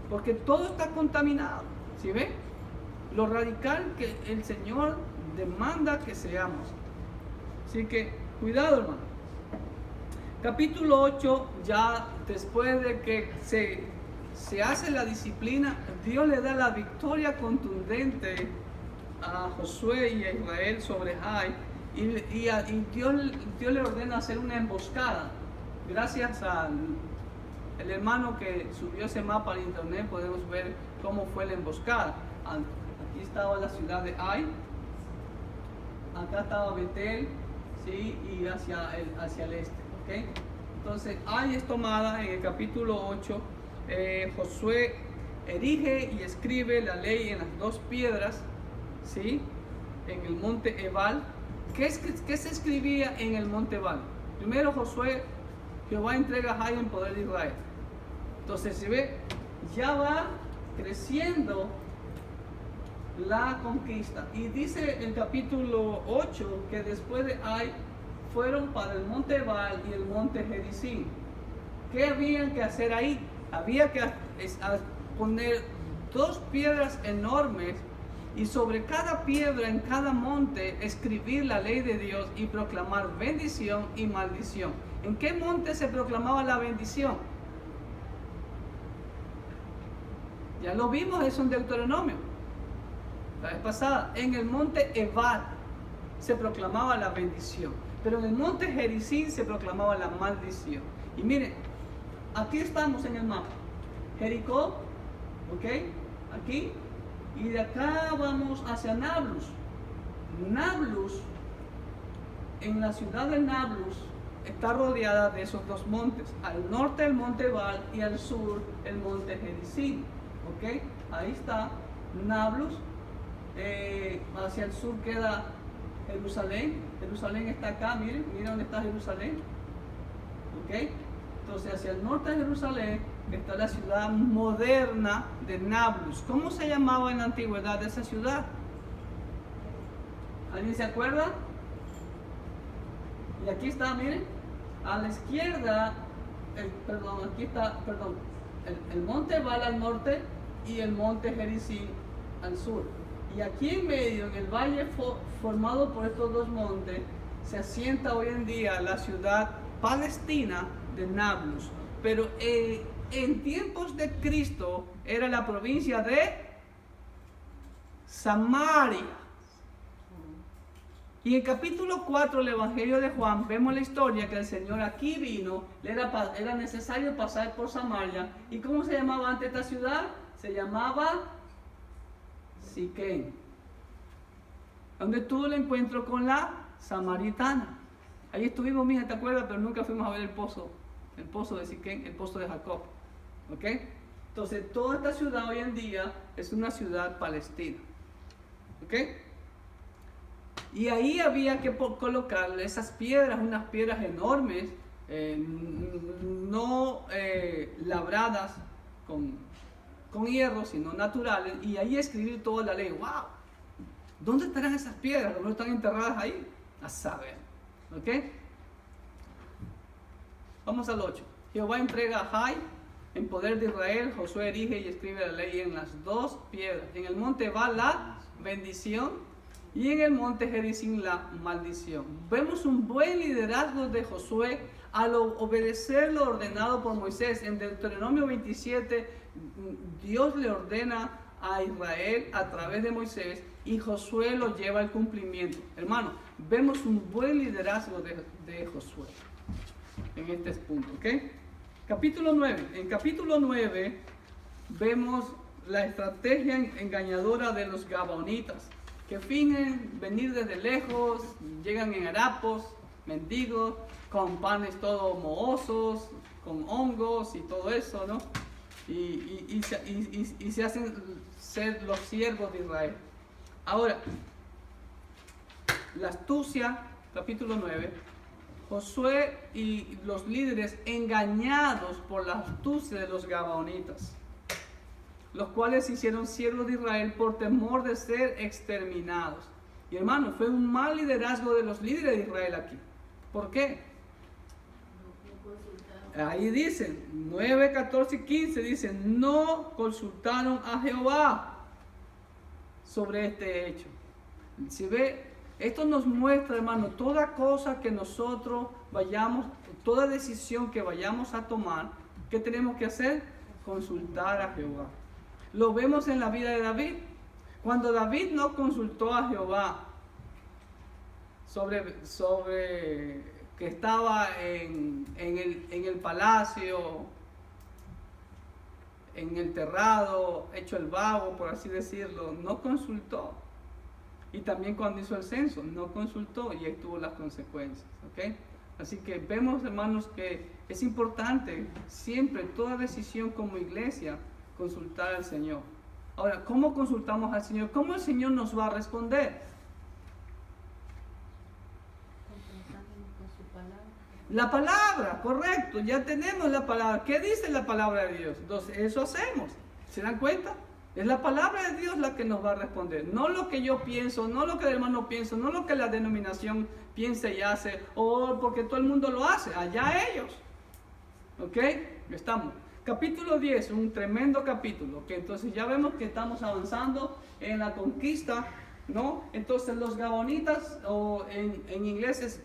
Speaker 1: Porque todo está contaminado. ¿Sí ve? Lo radical que el Señor demanda que seamos. Así que, cuidado, hermano. Capítulo 8, ya después de que se hace la disciplina, Dios le da la victoria contundente a Josué y a Israel sobre Ai. Y Dios le ordena hacer una emboscada. Gracias al hermano que subió ese mapa al internet, podemos ver cómo fue la emboscada. Aquí estaba la ciudad de Ai, acá estaba Betel, ¿sí? Y hacia el este. ¿Okay? Entonces Ai es tomada en el capítulo 8. Josué erige y escribe la ley en las dos piedras, ¿sí? En el monte Ebal. ¿Qué se escribía en el monte Ebal? Primero Josué, Jehová entrega a Ai en poder de Israel. Entonces se ve, ya va creciendo la conquista. Y dice el capítulo 8 que después de Ai fueron para el monte Ebal y el monte Gerizim. ¿Qué habían que hacer ahí? Había que poner dos piedras enormes y sobre cada piedra en cada monte escribir la ley de Dios y proclamar bendición y maldición. ¿En qué monte se proclamaba la bendición? Ya lo vimos eso en Deuteronomio la vez pasada. En el monte Ebal se proclamaba la bendición, pero en el monte Gerizim se proclamaba la maldición. Y miren, aquí estamos en el mapa. Jericó, ¿ok? Aquí. Y de acá vamos hacia Nablus. Nablus, en la ciudad de Nablus, está rodeada de esos dos montes. Al norte el monte Ebal y al sur el monte Gerizim. ¿Ok? Ahí está Nablus. Hacia el sur queda Jerusalén. Jerusalén está acá, miren dónde está Jerusalén. ¿Ok? Entonces hacia el norte de Jerusalén está la ciudad moderna de Nablus. ¿Cómo se llamaba en la antigüedad esa ciudad? ¿Alguien se acuerda? Y aquí está, miren, a la izquierda, el monte Ebal al norte y el monte Gerizim al sur. Y aquí en medio, en el valle formado por estos dos montes, se asienta hoy en día la ciudad palestina de Nablus. Pero en tiempos de Cristo era la provincia de Samaria. Y en capítulo 4 del Evangelio de Juan vemos la historia que el Señor aquí vino, era necesario pasar por Samaria. ¿Y cómo se llamaba antes esta ciudad? Se llamaba Siquén, donde tuvo el encuentro con la samaritana. Ahí estuvimos, mija, ¿te acuerdas? Pero nunca fuimos a ver el pozo de Siquén, el pozo de Jacob. ¿Ok? Entonces, toda esta ciudad hoy en día es una ciudad palestina. ¿Ok? Y ahí había que colocarle esas piedras, unas piedras enormes, no labradas con hierro, sino naturales, y ahí escribir toda la ley. ¡Wow! ¿Dónde estarán esas piedras? ¿Dónde están enterradas ahí? A saber. ¿Ok? Vamos al 8. Jehová entrega a Ai en poder de Israel. Josué erige y escribe la ley en las dos piedras. En el monte va la bendición y en el monte Gerizim la maldición. Vemos un buen liderazgo de Josué al obedecer lo ordenado por Moisés. En Deuteronomio 27, Dios le ordena a Israel a través de Moisés y Josué lo lleva al cumplimiento. Hermano, vemos un buen liderazgo de Josué en este punto, ¿ok? Capítulo 9. En capítulo 9 vemos la estrategia engañadora de los gabaonitas, que fingen venir desde lejos, llegan en harapos, mendigos, con panes todos mohosos, con hongos y todo eso, ¿no? Y se hacen ser los siervos de Israel. Ahora, la astucia, capítulo 9, Josué y los líderes engañados por la astucia de los gabaonitas, los cuales se hicieron siervos de Israel por temor de ser exterminados. Y hermano, fue un mal liderazgo de los líderes de Israel aquí. ¿Por qué? Ahí dicen, 9, 14 y 15, dicen, no consultaron a Jehová sobre este hecho. Si ve, esto nos muestra, hermano, toda cosa que nosotros vayamos, toda decisión que vayamos a tomar, ¿qué tenemos que hacer? Consultar a Jehová. Lo vemos en la vida de David. Cuando David no consultó a Jehová sobre que estaba en el palacio, en el terrado, hecho el vago, por así decirlo, no consultó. Y también cuando hizo el censo, no consultó y ahí tuvo las consecuencias, ¿ok? Así que vemos, hermanos, que es importante siempre, toda decisión como iglesia, consultar al Señor. Ahora, ¿cómo consultamos al Señor? ¿Cómo el Señor nos va a responder?
Speaker 5: Con su palabra.
Speaker 1: La palabra, correcto, ya tenemos la palabra. ¿Qué dice la palabra de Dios? Entonces, eso hacemos. ¿Se dan cuenta? Es la palabra de Dios la que nos va a responder. No lo que yo pienso, no lo que el hermano piensa, no lo que la denominación piensa y hace, o porque todo el mundo lo hace, allá ellos. ¿Ok? Estamos. Capítulo 10, un tremendo capítulo, que entonces ya vemos que estamos avanzando en la conquista, ¿no? Entonces los gabaonitas, o en inglés es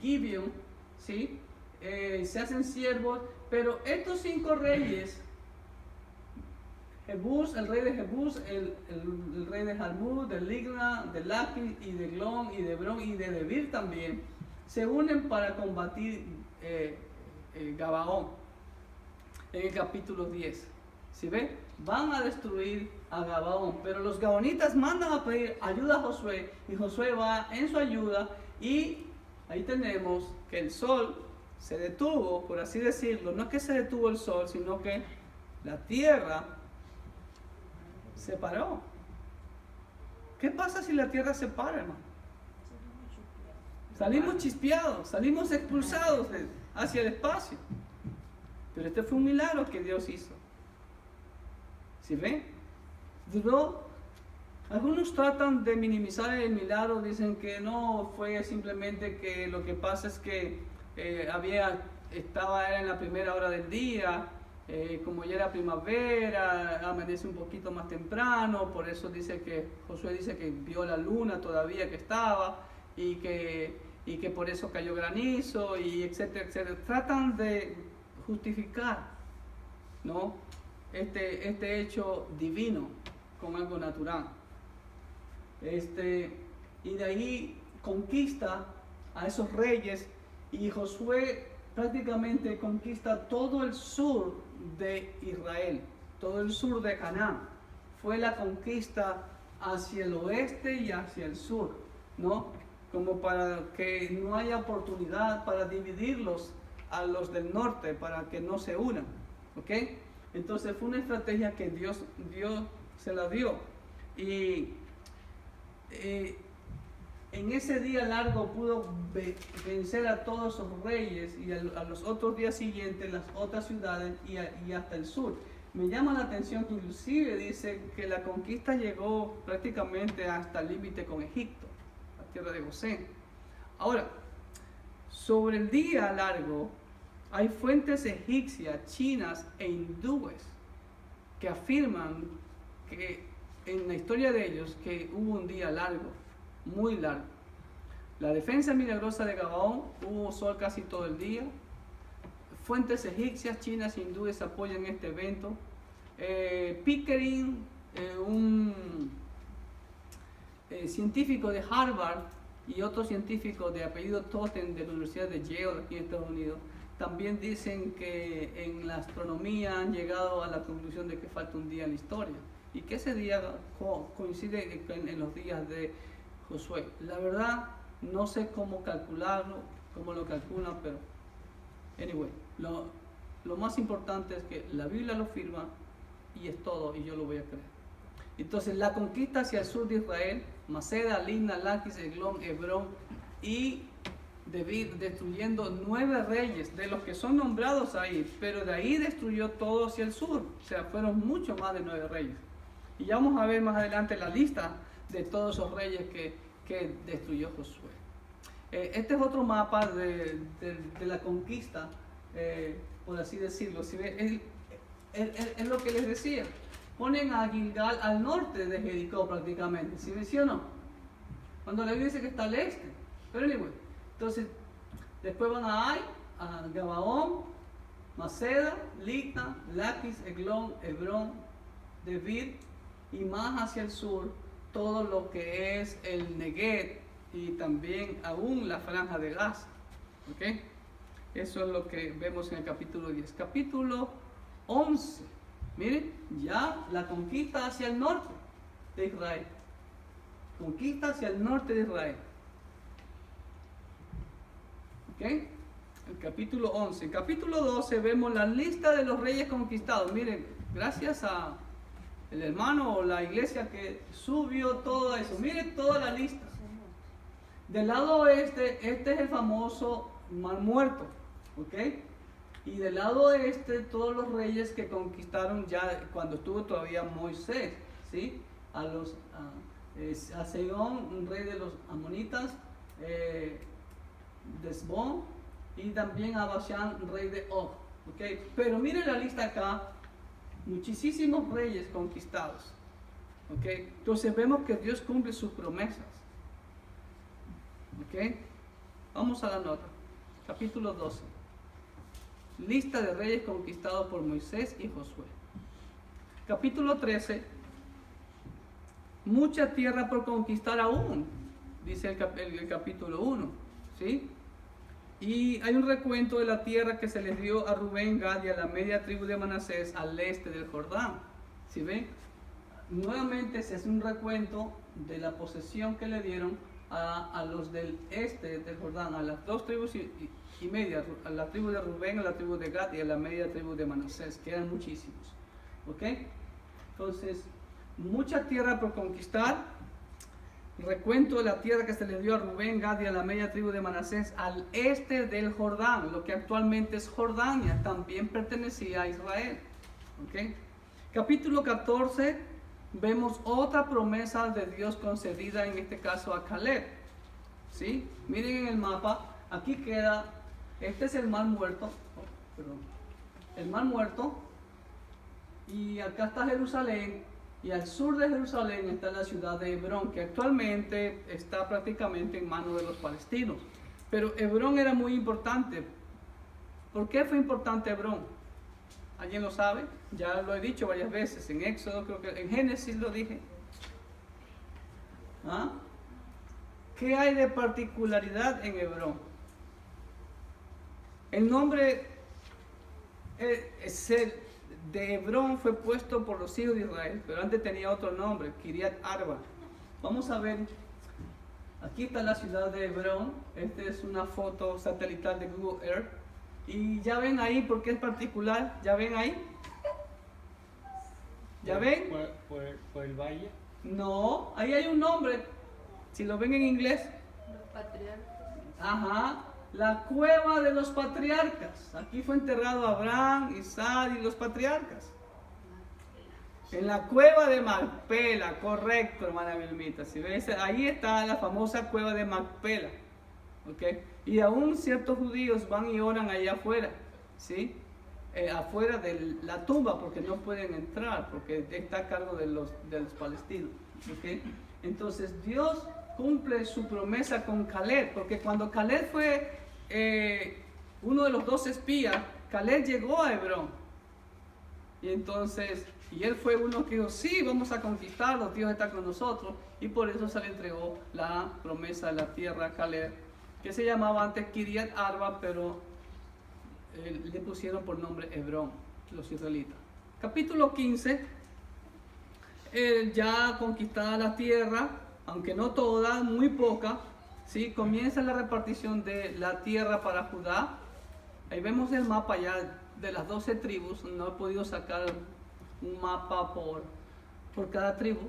Speaker 1: Gibeon, ¿sí? Se hacen siervos, pero estos 5 reyes, Jebús, el rey de Jebús, el rey de Jarmut, de Ligna, de Laquis y de Glón y de Hebrón y de Debir también, se unen para combatir Gabaón. En el capítulo 10, ¿sí ve? Van a destruir a Gabaón, pero los gabaonitas mandan a pedir ayuda a Josué y Josué va en su ayuda y ahí tenemos que el sol se detuvo, por así decirlo. No es que se detuvo el sol, sino que la tierra se paró. ¿Qué pasa si la tierra se para, hermano? Salimos chispeados, salimos expulsados hacia el espacio. Pero este fue un milagro que Dios hizo. ¿Sí ven? Duró. Algunos tratan de minimizar el milagro, dicen que no, fue simplemente que lo que pasa es que era en la primera hora del día, como ya era primavera, amanece un poquito más temprano, por eso dice que Josué dice que vio la luna todavía que estaba y que por eso cayó granizo y etcétera, etcétera. Tratan de justificar, ¿no? este hecho divino con algo natural. Y de ahí conquista a esos reyes y Josué prácticamente conquista todo el sur de Israel, todo el sur de Canaán. Fue la conquista hacia el oeste y hacia el sur, ¿no? Como para que no haya oportunidad para dividirlos a los del norte, para que no se unan, ¿ok? Entonces fue una estrategia que Dios se la dio. Y en ese día largo pudo vencer a todos esos reyes y a los otros días siguientes las otras ciudades y hasta el sur. Me llama la atención que inclusive dice que la conquista llegó prácticamente hasta el límite con Egipto, la tierra de Gosén. Ahora, sobre el día largo, hay fuentes egipcias, chinas e hindúes que afirman que en la historia de ellos que hubo un día largo, muy largo. La defensa milagrosa de Gabaón, hubo sol casi todo el día. Fuentes egipcias, chinas, hindúes apoyan este evento. Pickering, un científico de Harvard y otro científico de apellido Totten de la Universidad de Yale aquí en Estados Unidos, también dicen que en la astronomía han llegado a la conclusión de que falta un día en la historia y que ese día coincide en los días de Josué. La verdad, no sé cómo calcularlo, cómo lo calculan, pero anyway, lo más importante es que la Biblia lo firma y es todo, y yo lo voy a creer. Entonces, la conquista hacia el sur de Israel, Maceda, Libna, Laquis, Eglón, Hebrón y Debir, destruyendo 9 reyes de los que son nombrados ahí, pero de ahí destruyó todo hacia el sur, o sea, fueron mucho más de 9 reyes. Y ya vamos a ver más adelante la lista de todos esos reyes que destruyó Josué. Este es otro mapa de la conquista, por así decirlo. Si ve, es lo que les decía. Ponen a Gilgal al norte de Jericó prácticamente. ¿Sí ven, sí o no? Cuando la Biblia dice que está al este. Pero anyway, entonces, después van a Ai, a Gabaón, Maceda, Libna, Laquis, Eglón, Hebrón, Debir y más hacia el sur, todo lo que es el Neguet y también aún la franja de Gaza. ¿Ok? Eso es lo que vemos en el capítulo 10. Capítulo 11. Miren, ya la conquista hacia el norte de Israel. Conquista hacia el norte de Israel. ¿Ok? El capítulo 11. En capítulo 12 vemos la lista de los reyes conquistados. Miren, gracias a el hermano o la iglesia que subió todo eso. Miren toda la lista. Del lado oeste, este es el famoso Mar Muerto. ¿Ok? Y del lado oeste, todos los reyes que conquistaron ya cuando estuvo todavía Moisés, ¿sí? A Sehón, un rey de los amonitas, de Esbón, y también a Bashán, rey de Og. ¿Okay? Pero miren la lista acá, muchísimos reyes conquistados. ¿Okay? Entonces vemos que Dios cumple sus promesas. ¿Okay? Vamos a la nota, capítulo 12. Lista de reyes conquistados por Moisés y Josué. Capítulo 13. Mucha tierra por conquistar aún, dice el capítulo 1. ¿Sí? Y hay un recuento de la tierra que se les dio a Rubén, Gad y a la media tribu de Manasés al este del Jordán. ¿Sí ven? Nuevamente se hace un recuento de la posesión que le dieron a los del este del Jordán, a las 2 tribus y media, a la tribu de Rubén, a la tribu de Gad y a la media tribu de Manasés, que eran muchísimos. ¿Ok? Entonces, mucha tierra por conquistar. Recuento de la tierra que se le dio a Rubén, Gad y a la media tribu de Manasés al este del Jordán, lo que actualmente es Jordania, también pertenecía a Israel. ¿Ok? Capítulo 14, vemos otra promesa de Dios concedida, en este caso a Caleb. ¿Sí? Miren en el mapa, aquí queda, este es el Mar Muerto, el Mar Muerto, y acá está Jerusalén, y al sur de Jerusalén está la ciudad de Hebrón, que actualmente está prácticamente en manos de los palestinos. Pero Hebrón era muy importante. ¿Por qué fue importante Hebrón? ¿Alguien lo sabe? Ya lo he dicho varias veces, en Éxodo, creo que en Génesis lo dije. ¿Ah? ¿Qué hay de particularidad en Hebrón? El nombre de Hebrón fue puesto por los hijos de Israel, pero antes tenía otro nombre, Kiriat Arba. Vamos a ver, aquí está la ciudad de Hebrón. Esta es una foto satelital de Google Earth. Y ya ven ahí por qué es particular, ¿ya ven ahí? ¿Ya ven?
Speaker 2: ¿Por el valle?
Speaker 1: No, ahí hay un nombre, si lo ven en inglés.
Speaker 5: Los patriarcas.
Speaker 1: Ajá, la cueva de los patriarcas. Aquí fue enterrado Abraham, Isaac y los patriarcas. En la cueva de Macpela, correcto, hermana Vilmita. Si ves, ahí está la famosa cueva de Macpela. ¿Okay? Y aún ciertos judíos van y oran allá afuera, ¿sí? Afuera de la tumba, porque no pueden entrar, porque está a cargo de los palestinos. ¿Okay? Entonces Dios cumple su promesa con Caleb, porque cuando Caleb fue uno de los 12 espías, Caleb llegó a Hebrón. Y entonces, y él fue uno que dijo, sí, vamos a conquistarlo, Dios está con nosotros. Y por eso se le entregó la promesa de la tierra a Caleb, que se llamaba antes Kiriat Arba, pero le pusieron por nombre Hebrón, los israelitas. Capítulo 15, ya conquistada la tierra, aunque no toda, muy poca, ¿sí? Comienza la repartición de la tierra para Judá. Ahí vemos el mapa ya de las 12 tribus. No he podido sacar un mapa por cada tribu,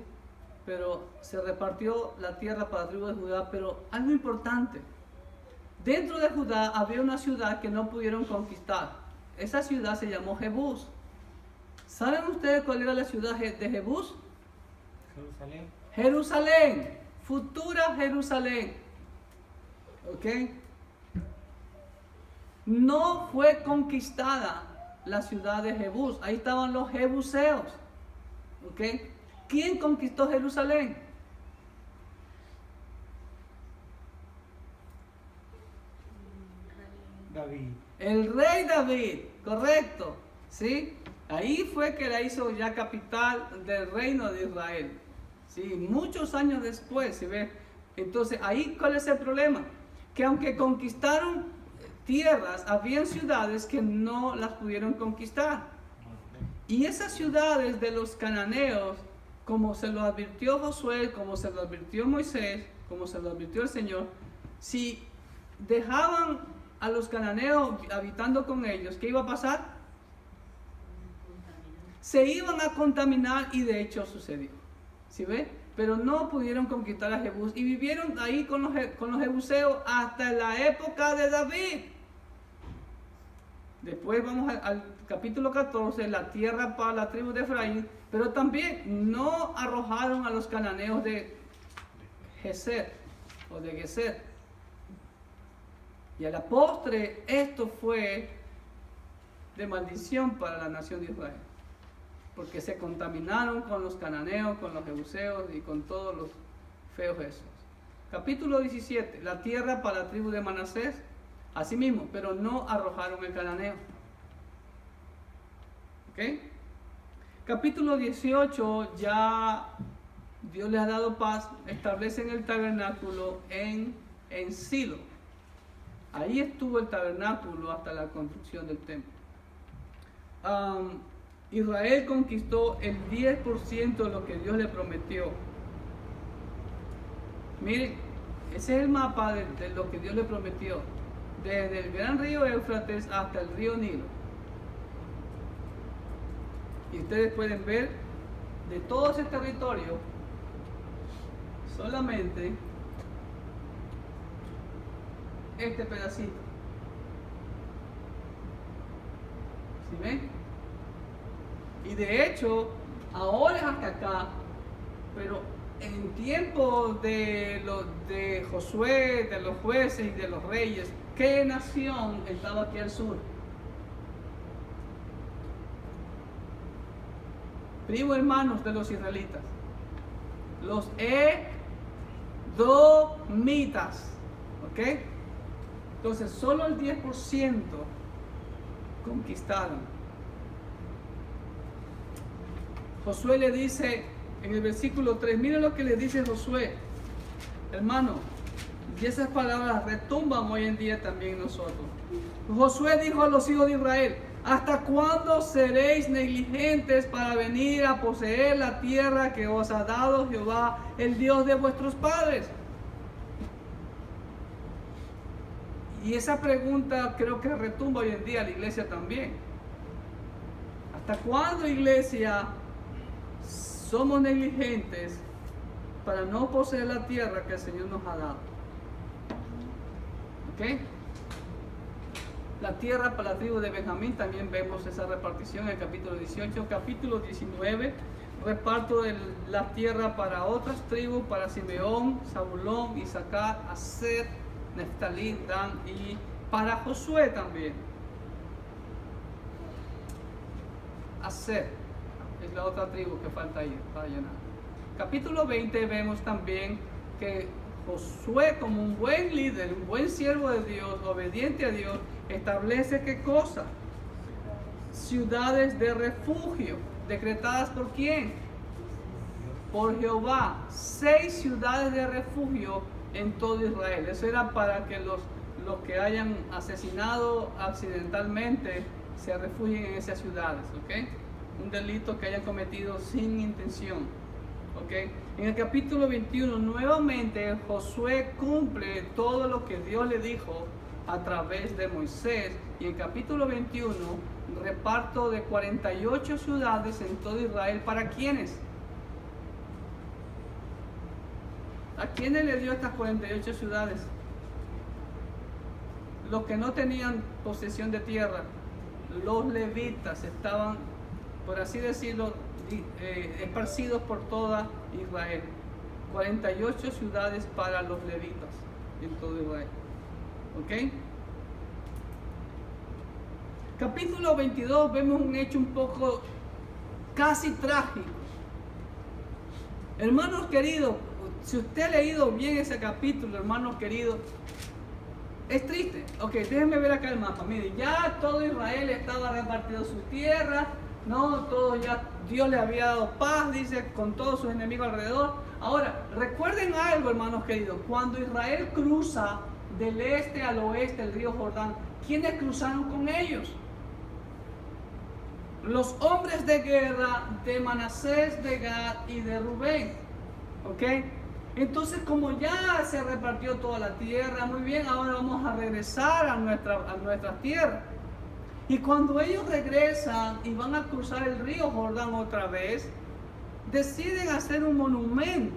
Speaker 1: pero se repartió la tierra para la tribu de Judá. Pero algo importante, dentro de Judá había una ciudad que no pudieron conquistar. Esa ciudad se llamó Jebús. ¿Saben ustedes cuál era la ciudad de Jebús?
Speaker 2: Jerusalén.
Speaker 1: Jerusalén, futura Jerusalén. ¿Ok? No fue conquistada la ciudad de Jebús. Ahí estaban los jebuseos. ¿Ok? ¿Quién conquistó Jerusalén?
Speaker 2: David.
Speaker 1: El rey David, correcto. ¿Sí? Ahí fue que la hizo ya capital del reino de Israel. ¿Sí? Muchos años después, ¿se ve? Entonces, ahí, ¿cuál es el problema? Que aunque conquistaron tierras, habían ciudades que no las pudieron conquistar. Y esas ciudades de los cananeos, como se lo advirtió Josué, como se lo advirtió Moisés, como se lo advirtió el Señor, si dejaban a los cananeos habitando con ellos, ¿qué iba a pasar? Se iban a contaminar, y de hecho sucedió. ¿Sí ve? Pero no pudieron conquistar a Jebús y vivieron ahí con los jebuseos hasta la época de David. Después vamos al capítulo 14, la tierra para la tribu de Efraín, pero también no arrojaron a los cananeos de Geser o de Geser. Y a la postre esto fue de maldición para la nación de Israel, porque se contaminaron con los cananeos, con los jebuseos y con todos los feos esos. Capítulo 17, la tierra para la tribu de Manasés, asimismo, pero no arrojaron el cananeo. ¿Ok? Capítulo 18, ya Dios les ha dado paz, establecen el tabernáculo en Silo. Ahí estuvo el tabernáculo hasta la construcción del templo. Israel conquistó el 10% de lo que Dios le prometió. Miren, ese es el mapa de lo que Dios le prometió, desde el gran río Éufrates hasta el río Nilo. Y ustedes pueden ver de todo ese territorio, solamente este pedacito. ¿Sí ven? Y de hecho, ahora es hasta acá, pero en tiempo de Josué, de los jueces y de los reyes, ¿qué nación estaba aquí al sur? Primo hermanos de los israelitas, los edomitas. ¿Ok? Entonces, solo el 10% conquistaron. Josué le dice en el versículo 3, miren lo que le dice Josué, hermano, y esas palabras retumban hoy en día también nosotros. Josué dijo a los hijos de Israel, ¿hasta cuándo seréis negligentes para venir a poseer la tierra que os ha dado Jehová, el Dios de vuestros padres? Y esa pregunta creo que retumba hoy en día a la iglesia también. ¿Hasta cuándo, iglesia, somos negligentes para no poseer la tierra que el Señor nos ha dado? ¿Ok? La tierra para la tribu de Benjamín, también vemos esa repartición en el capítulo 18. Capítulo 19, reparto de la tierra para otras tribus, para Simeón, Zabulón, Isaacar, Aser, Neftalí, Dan, y para Josué también. Aser es la otra tribu que falta ahí para llenar. Capítulo 20 vemos también que Josué, como un buen líder, un buen siervo de Dios, obediente a Dios, establece ¿qué cosa? Ciudades de refugio. ¿Decretadas por quién? Por Jehová. 6 ciudades de refugio en todo Israel. Eso era para que los que hayan asesinado accidentalmente se refugien en esas ciudades, ¿ok? Un delito que hayan cometido sin intención, ¿ok? En el capítulo 21 nuevamente Josué cumple todo lo que Dios le dijo a través de Moisés, y en el capítulo 21 reparto de 48 ciudades en todo Israel. ¿Para quiénes? ¿A quiénes le dio estas 48 ciudades? Los que no tenían posesión de tierra, los levitas, estaban, por así decirlo, esparcidos por toda Israel. 48 ciudades para los levitas en todo Israel. ¿Ok? Capítulo 22 vemos un hecho un poco casi trágico. Hermanos queridos, si usted ha leído bien ese capítulo, hermanos queridos, es triste. Ok, déjenme ver acá el mapa. Miren, ya todo Israel estaba repartido su tierra, no, todo ya, Dios le había dado paz, dice, con todos sus enemigos alrededor. Ahora, recuerden algo, hermanos queridos, cuando Israel cruza del este al oeste el río Jordán, ¿quiénes cruzaron con ellos? Los hombres de guerra de Manasés, de Gad y de Rubén. ¿Ok? Entonces, como ya se repartió toda la tierra, muy bien, ahora vamos a regresar a nuestra tierra. Y cuando ellos regresan y van a cruzar el río Jordán otra vez, deciden hacer un monumento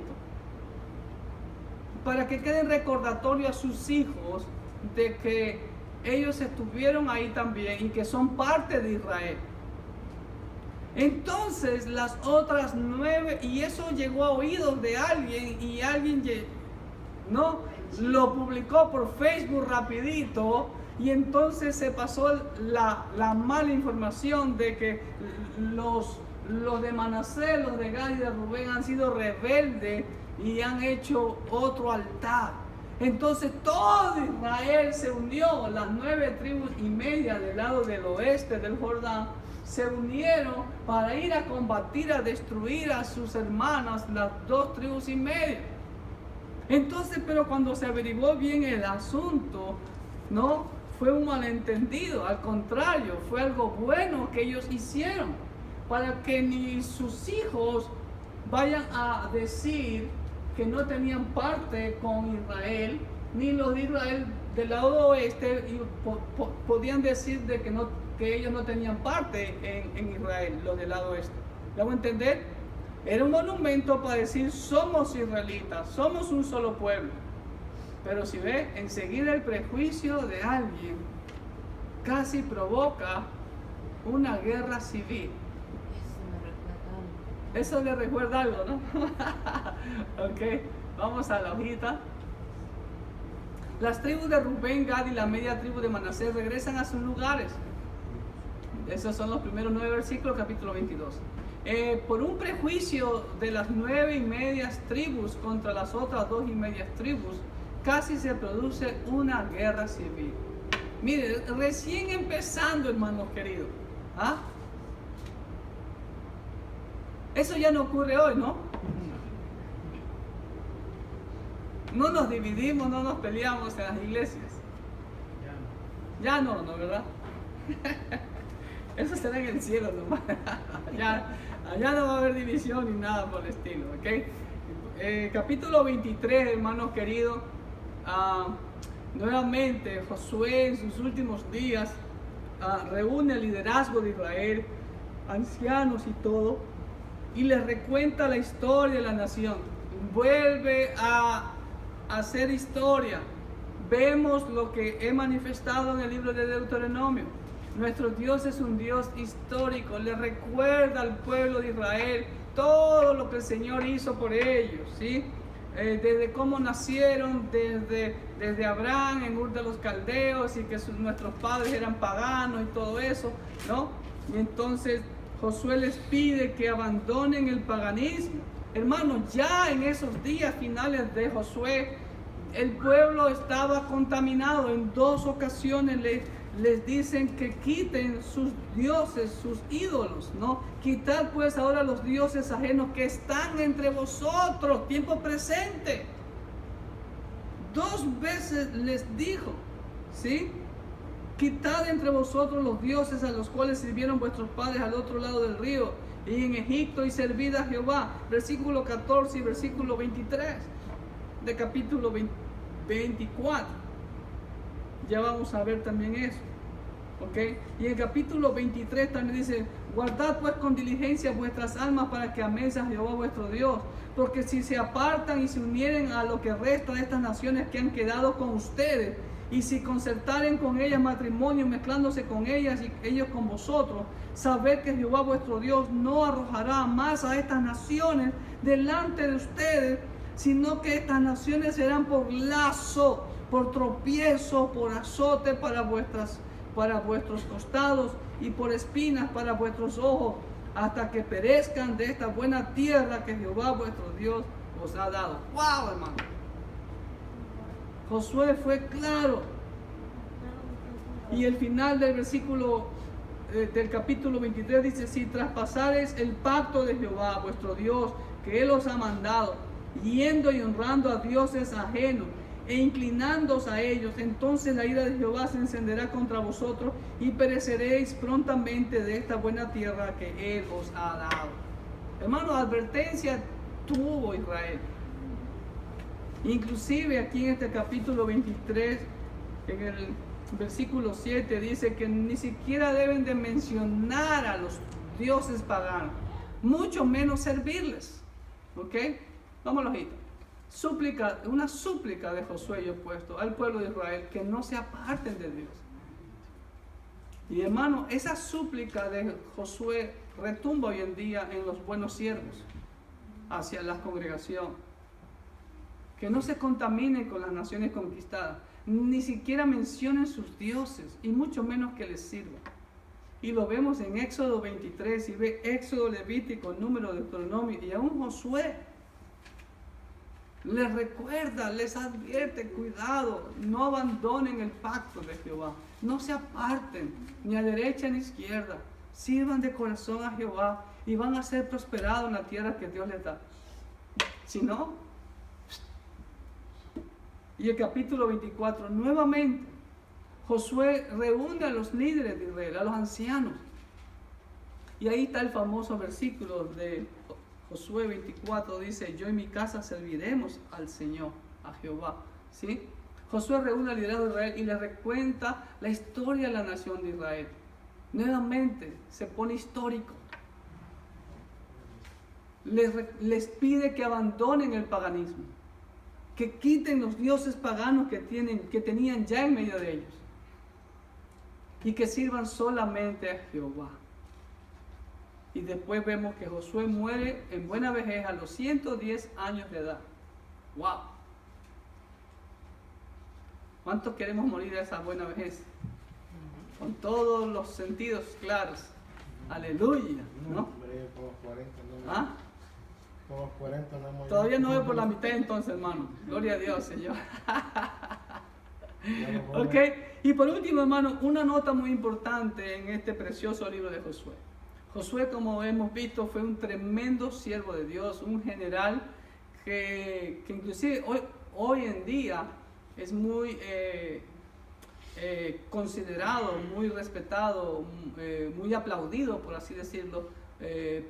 Speaker 1: para que quede recordatorio a sus hijos de que ellos estuvieron ahí también y que son parte de Israel. Entonces las otras 9, y eso llegó a oídos de alguien, y alguien no lo publicó por Facebook rapidito, y entonces se pasó la mala información de que los de Manasés, los de Gad y de Rubén han sido rebeldes y han hecho otro altar. Entonces todo Israel se unió, las 9 tribus y media del lado del oeste del Jordán se unieron para ir a combatir, a destruir a sus hermanas, las 2 tribus y media. Entonces, pero cuando se averiguó bien el asunto, no fue un malentendido, al contrario, fue algo bueno que ellos hicieron, para que ni sus hijos vayan a decir que no tenían parte con Israel, ni los de Israel del lado oeste podían decir de que ellos no tenían parte en Israel, los del lado oeste. ¿Lo hago entender? Era un monumento para decir, somos israelitas, somos un solo pueblo. Pero si ve, enseguida el prejuicio de alguien casi provoca una guerra civil. Eso le recuerda algo, ¿no? Ok, vamos a la hojita. Las tribus de Rubén, Gad y la media tribu de Manasés regresan a sus lugares. Esos son los primeros 9 versículos, capítulo 22. Por un prejuicio de las 9 y medias tribus contra las otras 2 y medias tribus, casi se produce una guerra civil. Mire, recién empezando, hermanos queridos. ¿Ah? Eso ya no ocurre hoy, ¿no? No nos dividimos, no nos peleamos en las iglesias. Ya no, ¿verdad? Eso será en el cielo nomás. Allá no va a haber división ni nada por el estilo, ¿ok? Capítulo 23, hermanos queridos. Nuevamente Josué en sus últimos días reúne el liderazgo de Israel, ancianos y todo, y les recuenta la historia de la nación. Vuelve a hacer historia. Vemos lo que he manifestado en el libro de Deuteronomio. Nuestro Dios es un Dios histórico. Le recuerda al pueblo de Israel todo lo que el Señor hizo por ellos, ¿sí? Desde cómo nacieron, desde Abraham en Ur de los Caldeos, y que nuestros padres eran paganos y todo eso, ¿no? Y entonces Josué les pide que abandonen el paganismo. Hermanos, ya en esos días finales de Josué, el pueblo estaba contaminado. En 2 ocasiones les dicen que quiten sus dioses, sus ídolos, ¿no? Quitad pues ahora los dioses ajenos que están entre vosotros, tiempo presente. 2 veces les dijo, ¿sí? Quitad entre vosotros los dioses a los cuales sirvieron vuestros padres al otro lado del río y en Egipto, y servid a Jehová. Versículo 14 y versículo 23 de capítulo 24. Ya vamos a ver también eso, ¿ok? Y en el capítulo 23 también dice: guardad pues con diligencia vuestras almas para que améis a Jehová vuestro Dios, porque si se apartan y se unieren a lo que resta de estas naciones que han quedado con ustedes, y si concertaren con ellas matrimonio, mezclándose con ellas y ellos con vosotros, sabed que Jehová vuestro Dios no arrojará más a estas naciones delante de ustedes, sino que estas naciones serán por lazo, por tropiezo, por azote para vuestros costados, y por espinas para vuestros ojos, hasta que perezcan de esta buena tierra que Jehová vuestro Dios os ha dado. ¡Wow, hermano! Josué fue claro. Y el final del versículo del capítulo 23 dice: si traspasares el pacto de Jehová vuestro Dios, que Él os ha mandado, yendo y honrando a dioses ajenos e inclinándoos a ellos, entonces la ira de Jehová se encenderá contra vosotros y pereceréis prontamente de esta buena tierra que Él os ha dado. Hermano, advertencia tuvo Israel. Inclusive aquí en este capítulo 23, en el versículo 7, dice que ni siquiera deben de mencionar a los dioses paganos, mucho menos servirles. ¿Ok? Vamos a la hojita. Súplica, una súplica de Josué yo he puesto al pueblo de Israel, que no se aparten de Dios. Y hermano, esa súplica de Josué retumba hoy en día en los buenos siervos hacia la congregación. Que no se contaminen con las naciones conquistadas, ni siquiera mencionen sus dioses, y mucho menos que les sirvan. Y lo vemos en Éxodo 23, y ve Éxodo, Levítico, Número, Deuteronomio, y aún Josué les recuerda, les advierte: cuidado, no abandonen el pacto de Jehová, no se aparten ni a derecha ni a izquierda, sirvan de corazón a Jehová y van a ser prosperados en la tierra que Dios les da. Si no, y el capítulo 24, nuevamente, Josué reúne a los líderes de Israel, a los ancianos. Y ahí está el famoso versículo de Josué 24, dice: yo y mi casa serviremos al Señor, a Jehová. ¿Sí? Josué reúne al liderazgo de Israel y le recuenta la historia de la nación de Israel. Nuevamente se pone histórico. Les pide que abandonen el paganismo, que quiten los dioses paganos que tenían ya en medio de ellos, y que sirvan solamente a Jehová. Y después vemos que Josué muere en buena vejez a los 110 años de edad. ¡Wow! ¿Cuántos queremos morir a esa buena vejez? Con todos los sentidos claros. ¡Aleluya! ¿No? ¿Ah?
Speaker 6: Como 40 no hemos
Speaker 1: Todavía no voy por la mitad entonces, hermano. Gloria a Dios, Señor. Ok. Y por último, hermano, una nota muy importante en este precioso libro de Josué. Josué, como hemos visto, fue un tremendo siervo de Dios, un general que inclusive hoy en día es muy considerado, muy respetado, muy aplaudido, por así decirlo,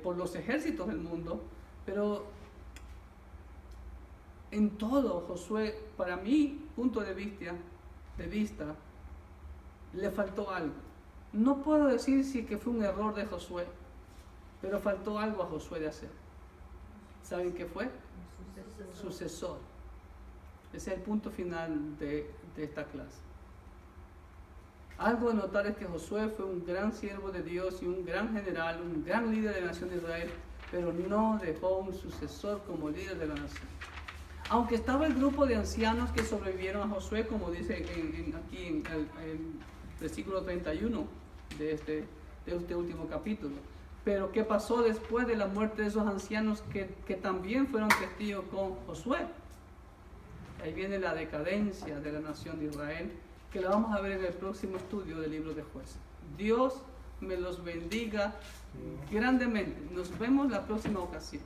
Speaker 1: por los ejércitos del mundo. Pero en todo, Josué, para mi punto de vista, le faltó algo. No puedo decir si que fue un error de Josué, pero faltó algo a Josué de hacer. ¿Saben qué fue? Sucesor. Ese es el punto final de esta clase. Algo de notar es que Josué fue un gran siervo de Dios y un gran general, un gran líder de la nación de Israel, pero no dejó un sucesor como líder de la nación. Aunque estaba el grupo de ancianos que sobrevivieron a Josué, como dice aquí en el versículo 31 de este último capítulo. Pero ¿qué pasó después de la muerte de esos ancianos que también fueron testigos con Josué? Ahí viene la decadencia de la nación de Israel, que la vamos a ver en el próximo estudio del libro de Jueces. Dios me los bendiga grandemente. Nos vemos la próxima ocasión.